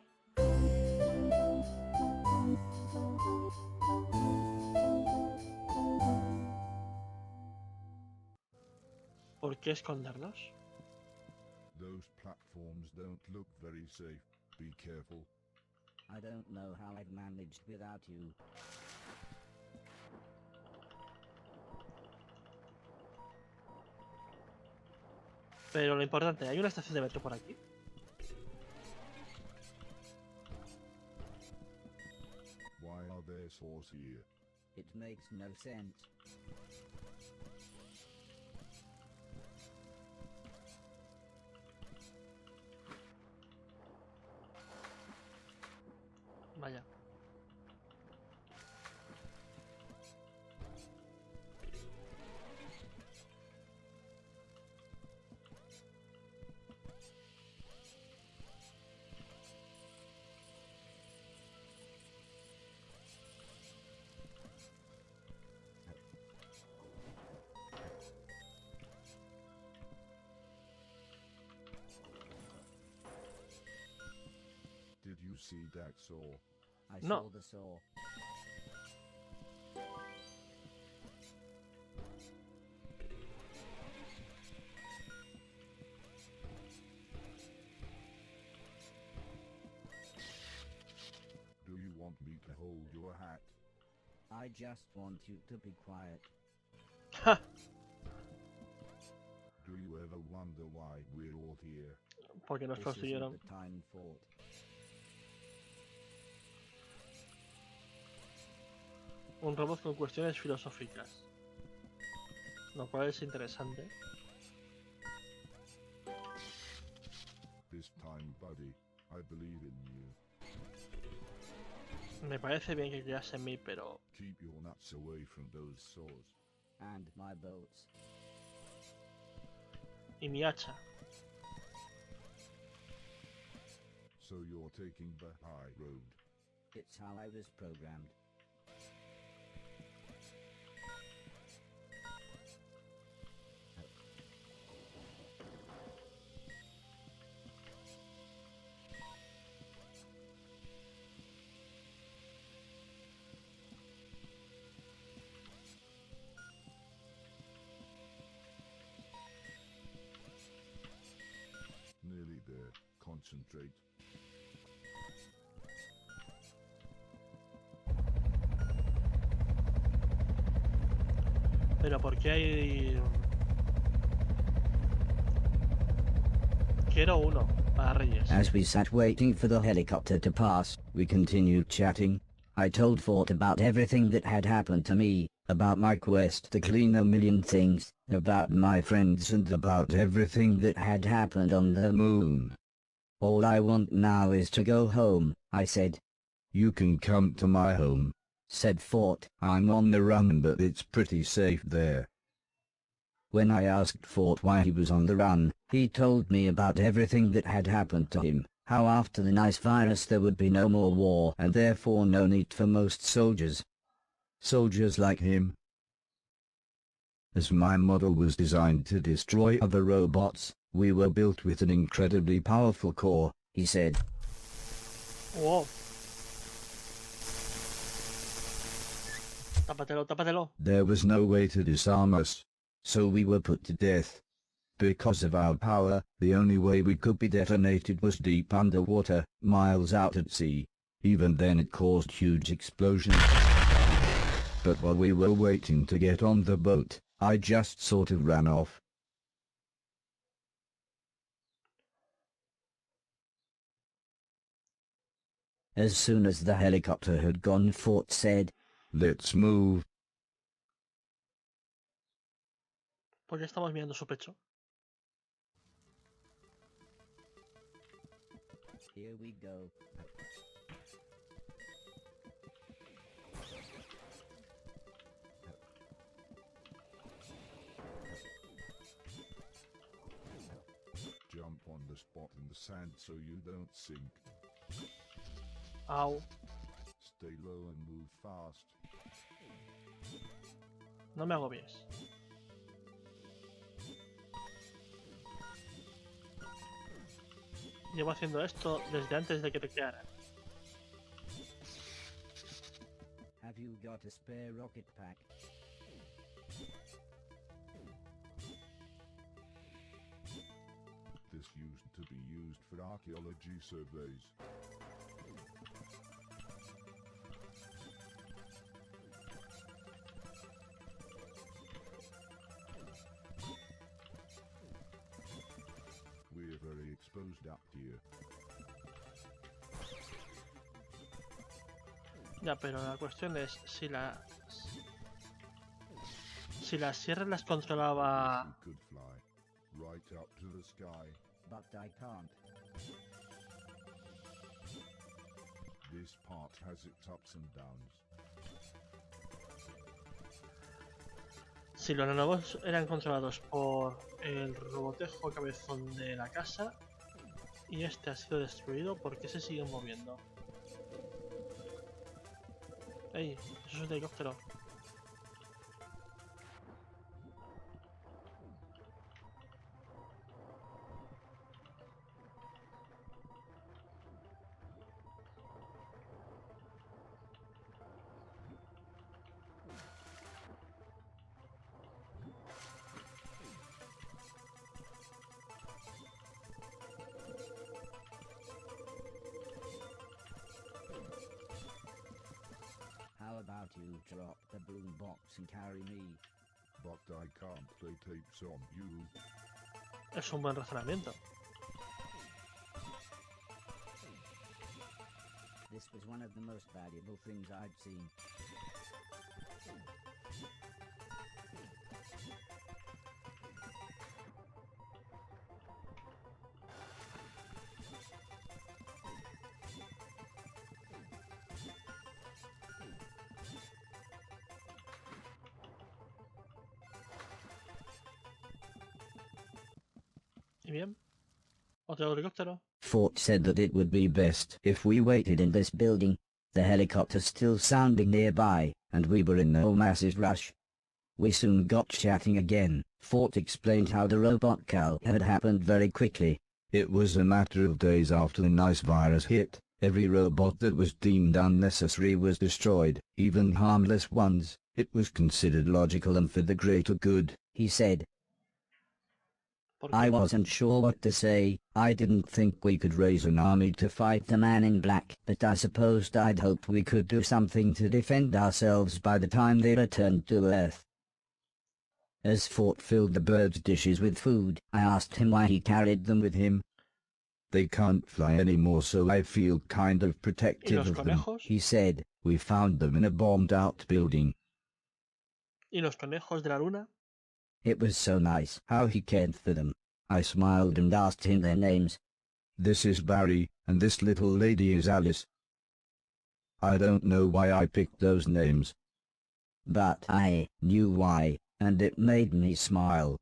¿Por qué escondernos? Those platforms don't look very safe. Be careful. I don't know how I've managed without you. Pero lo importante, ¿hay una estación de metro por aquí? Why are there saws here? It makes no sense. Vaya. Did you see that saw? I No. saw the saw. Do you want me to hold your hat? I just want you to be quiet. Ja. Do you ever wonder why we're all here? Porque nos This isn't construyeron. the time, Fort. Un robot con cuestiones filosóficas. Lo cual es interesante. This time, buddy, I believe in you. Me parece bien que creas en mí, pero Keep your nuts away from those saws. And my boats. y mi hacha. So you're taking the high road. It's how I was programmed. Nearly there. Concentrate. Pero ¿por qué hay...? Quiero uno para Reyes. As we sat waiting for the helicopter to pass, we continued chatting. I told Fort about everything that had happened to me, about my quest to clean a million things, about my friends and about everything that had happened on the moon. All I want now is to go home, I said. You can come to my home, said Fort. I'm on the run, but it's pretty safe there. When I asked Fort why he was on the run, he told me about everything that had happened to him, how after the nice virus there would be no more war and therefore no need for most soldiers. Soldiers like him. As my model was designed to destroy other robots, we were built with an incredibly powerful core, he said. Wow. Tápatelo, tápatelo. There was no way to disarm us, so we were put to death. Because of our power, the only way we could be detonated was deep underwater, miles out at sea. Even then it caused huge explosions. But while we were waiting to get on the boat, I just sort of ran off. As soon as the helicopter had gone, Fort said, "Let's move." ¿Por qué estamos mirando su pecho? Here we go. on the spot in the sand so you don't sink. Au. Stay low and move fast. No me agobies. Llevo haciendo esto desde antes de que te crearan. Have you got a spare rocket pack? This used to be used for archaeology surveys. We're very exposed up here. Ya, pero la cuestión es si las sierras las controlaba. You could fly right up to the sky. But I can't. This part has its ups and downs. Si los nanobos eran controlados por el robotejo cabezón de la casa y este ha sido destruido, ¿por qué se siguen moviendo? ¡Ey! Eso es un helicóptero. How about you drop the boom box and carry me? But I can't play tapes on you. Es un buen razonamiento. This was one of the most valuable things I'd seen. ¿Y bien? ¿Otro helicóptero? Fort said that it would be best if we waited in this building. The helicopter's still sounding nearby, and we were in no massive rush. We soon got chatting again. Fort explained how the robot cow had happened very quickly. It was a matter of days after the nice virus hit. Every robot that was deemed unnecessary was destroyed, even harmless ones. It was considered logical and for the greater good, He said. ¿Por qué? I wasn't sure what to say. I didn't think we could raise an army to fight the man in black, but I supposed I'd hoped we could do something to defend ourselves by the time they returned to Earth. As Fort filled the birds' dishes with food, I asked him why he carried them with him. They can't fly anymore, so I feel kind of protective los of them. conejos? He said. We found them in a bombed-out building. ¿Y los conejos de la luna? It was so nice how he cared for them. I smiled and asked him their names. This is Barry, and this little lady is Alice. I don't know why I picked those names. But I knew why, and it made me smile.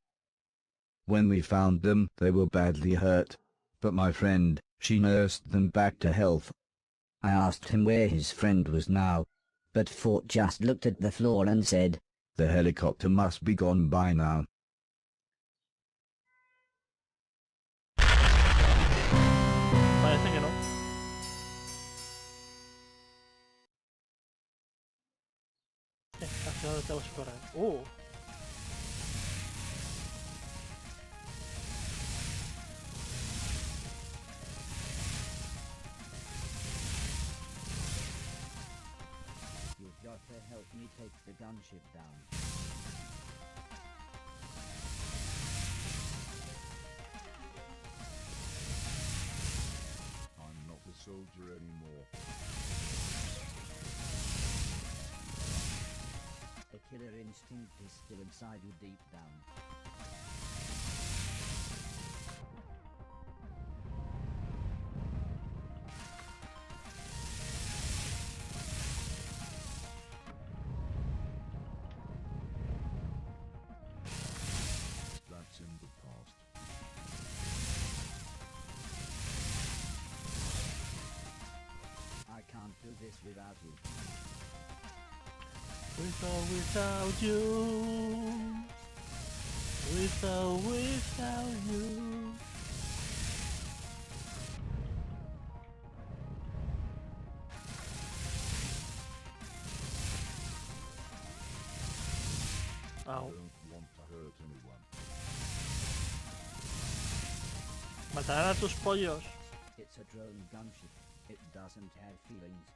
When we found them, they were badly hurt. But my friend, she nursed them back to health. I asked him where his friend was now, but Fort just looked at the floor and said, The helicopter must be gone by now. Parece que no. ¿Hacia dónde tenemos que correr? You've got to help me take the gunship down. I'm not a soldier anymore. A killer instinct is still inside you deep down. That's in the past. without you. With or without you. With or without you. I Au. don't want to hurt anyone. Matarán a tus pollos. It's a drone gunship. It doesn't have feelings.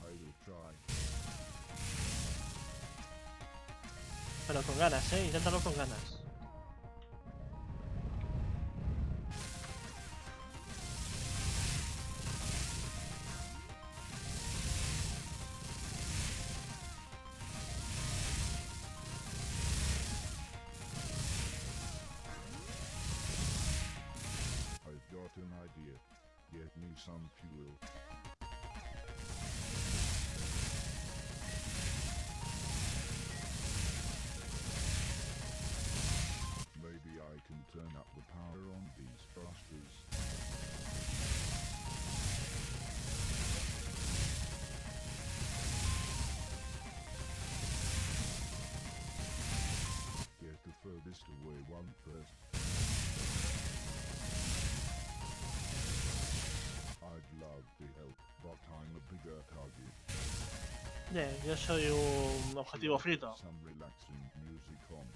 I will try. Pero con ganas, inténtalo con ganas. I've got an idea. Get me some fuel. Maybe I can turn up the power on these thrusters. Get the furthest away one first. I'd love to help, but I'm a bigger target. Bien, yo soy un objetivo frito. Some relaxing music on.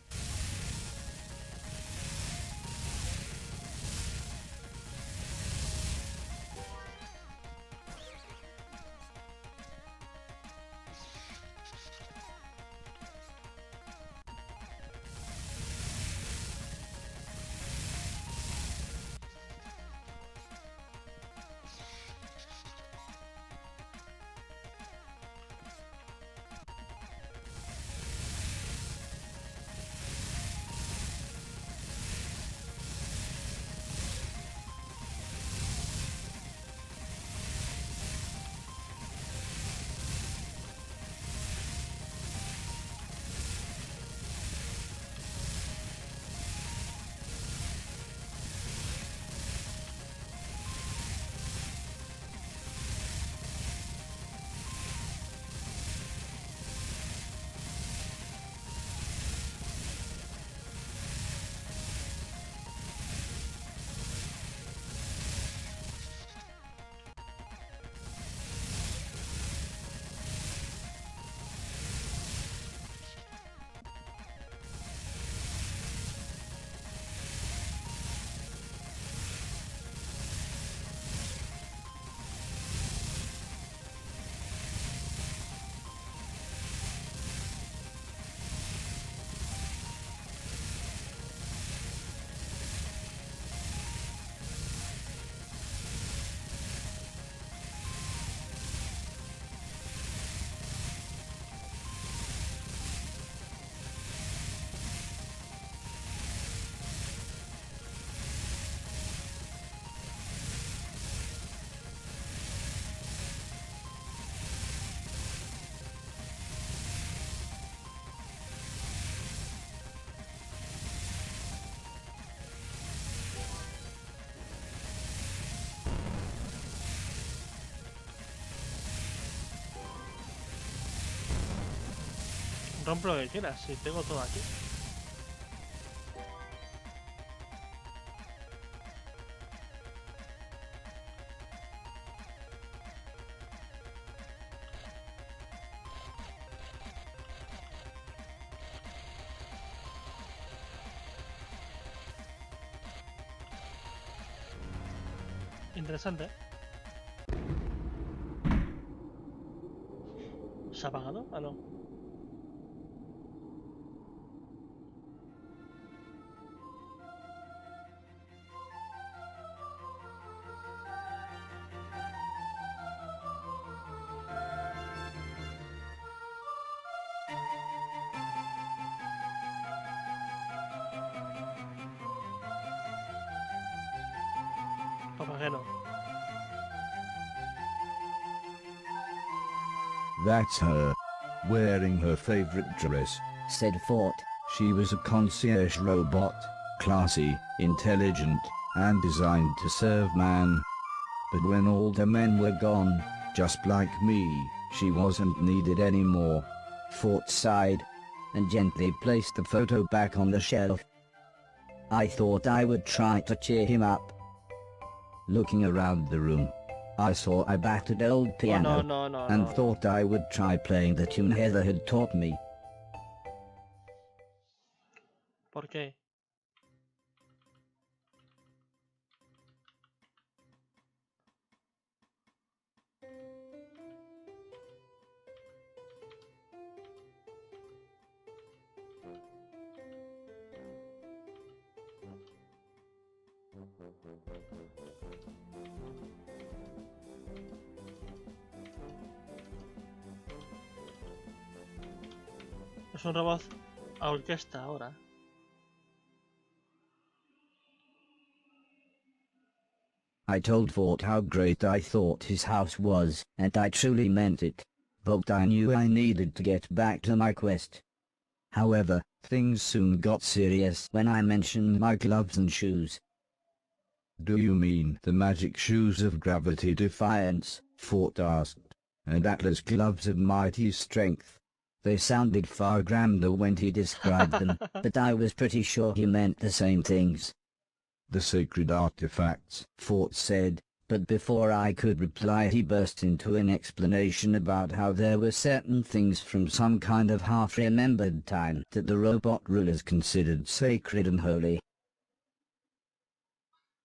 Rompe lo que quieras, si tengo todo aquí. Interesante. ¿Se ha apagado? Ah, no. ¿Para qué no? That's her, wearing her favorite dress, said Fort. She was a concierge robot, classy, intelligent, and designed to serve man. But when all the men were gone, just like me, she wasn't needed anymore. Fort sighed and gently placed the photo back on the shelf. I thought I would try to cheer him up. Looking around the room, I saw a battered old piano and thought I would try playing the tune Heather had taught me. ¿Por qué? Es un robot a orquesta ahora. I told Fort how great I thought his house was, and I truly meant it. But I knew I needed to get back to my quest. However, things soon got serious when I mentioned my gloves and shoes. Do you mean the magic shoes of gravity defiance? Fort asked. And Atlas gloves of mighty strength. They sounded far grander when he described them, but I was pretty sure he meant the same things. The sacred artifacts, Fort said, but before I could reply he burst into an explanation about how there were certain things from some kind of half-remembered time that the robot rulers considered sacred and holy.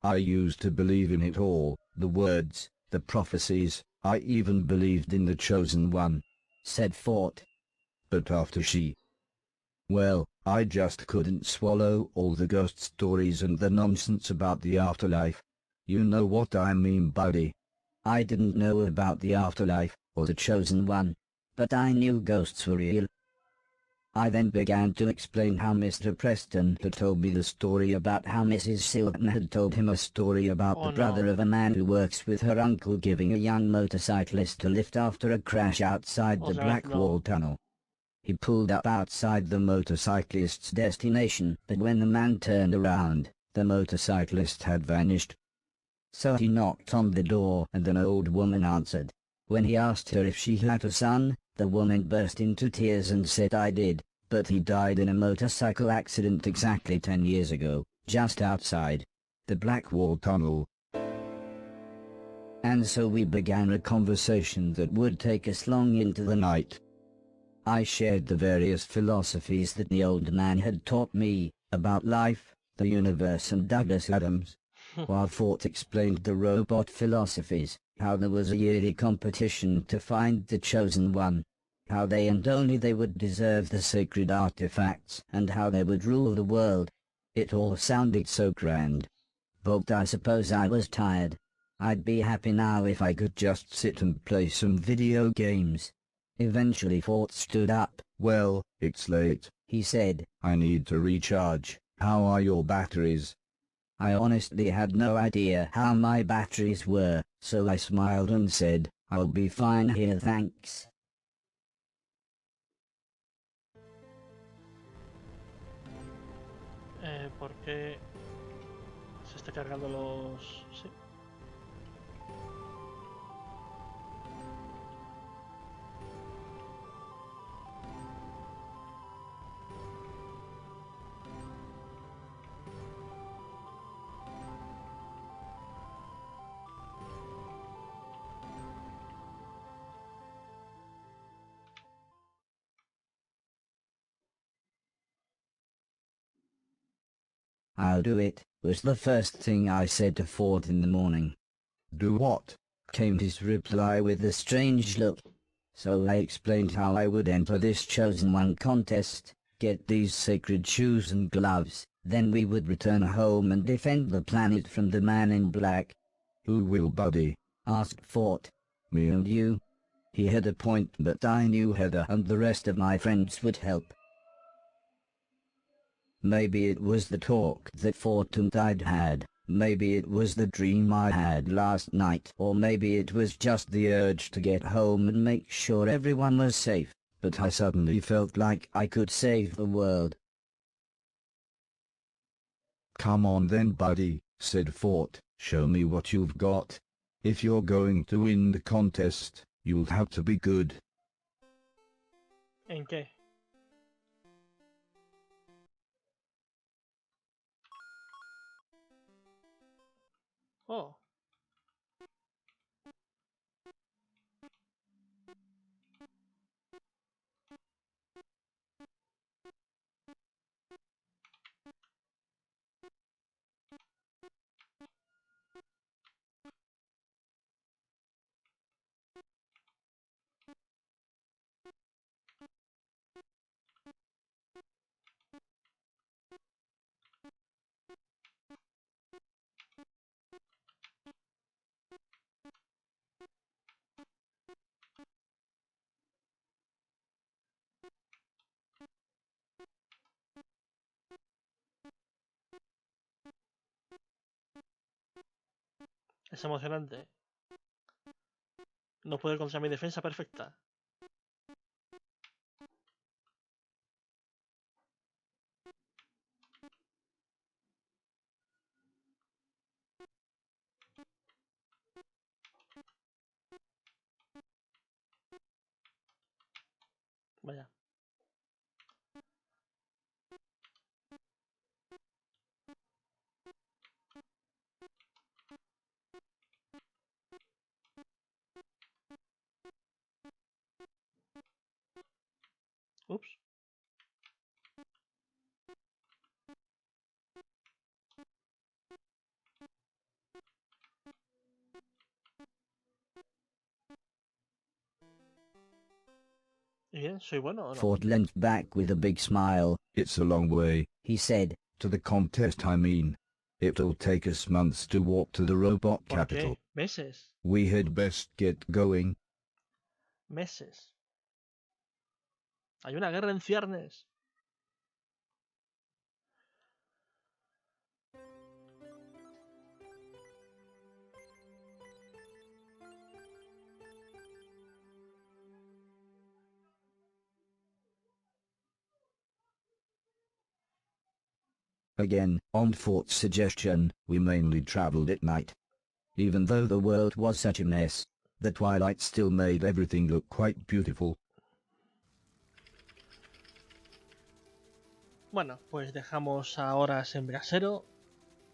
I used to believe in it all, the words, the prophecies, I even believed in the Chosen One, said Fort. But after well, I just couldn't swallow all the ghost stories and the nonsense about the afterlife. You know what I mean, buddy. I didn't know about the afterlife, or the Chosen One, but I knew ghosts were real. I then began to explain how Mr. Preston had told me the story about how Mrs. Silverton had told him a story about the brother of a man who works with her uncle giving a young motorcyclist a lift after a crash outside the Blackwall Tunnel. He pulled up outside the motorcyclist's destination, but when the man turned around, the motorcyclist had vanished. So he knocked on the door and an old woman answered. When he asked her if she had a son, the woman burst into tears and said I did, but he died in a motorcycle accident exactly 10 years ago, just outside the Blackwall Tunnel. And so we began a conversation that would take us long into the night. I shared the various philosophies that the old man had taught me, about life, the universe and Douglas Adams, while Fort explained the robot philosophies, how there was a yearly competition to find the Chosen One, how they and only they would deserve the sacred artifacts, and how they would rule the world. It all sounded so grand. But I suppose I was tired. I'd be happy now if I could just sit and play some video games. Eventually Fort stood up. Well, it's late, he said. I need to recharge. How are your batteries? I honestly had no idea how my batteries were, so I smiled and said, I'll be fine here, thanks. ¿Por qué se está cargando los...? Sí. I'll do it, was the first thing I said to Ford in the morning. Do what? Came his reply with a strange look. So I explained how I would enter this Chosen One contest, get these sacred shoes and gloves, then we would return home and defend the planet from the man in black. Who will, buddy? Asked Fort. Me and you. He had a point, but I knew Heather and the rest of my friends would help. Maybe it was the talk that Fort and I'd had, Maybe it was the dream I had last night, or maybe it was just the urge to get home and make sure everyone was safe, but I suddenly felt like I could save the world. Come on then, buddy, said Fort. Show me what you've got. If you're going to win the contest, you'll have to be good. ¿En qué? Oh. Es emocionante. No puedo contra mi defensa perfecta. Vaya. Ups. ¿Y bien? ¿Soy bueno o no? Ford leant back with a big smile. It's a long way. He said, To the contest, I mean. It'll take us months to walk to the robot ¿Por capital. qué? Meses. We had best get going. Meses. Hay una guerra en ciernes. again, on Fort's suggestion, we mainly traveled at night. Even though the world was such a mess, the twilight still made everything look quite beautiful. Bueno, pues dejamos a horas en brasero.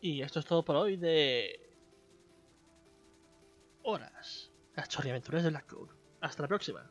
Y esto es todo por hoy de... Horas. Las chorriaventuras de Blackcode. Hasta la próxima.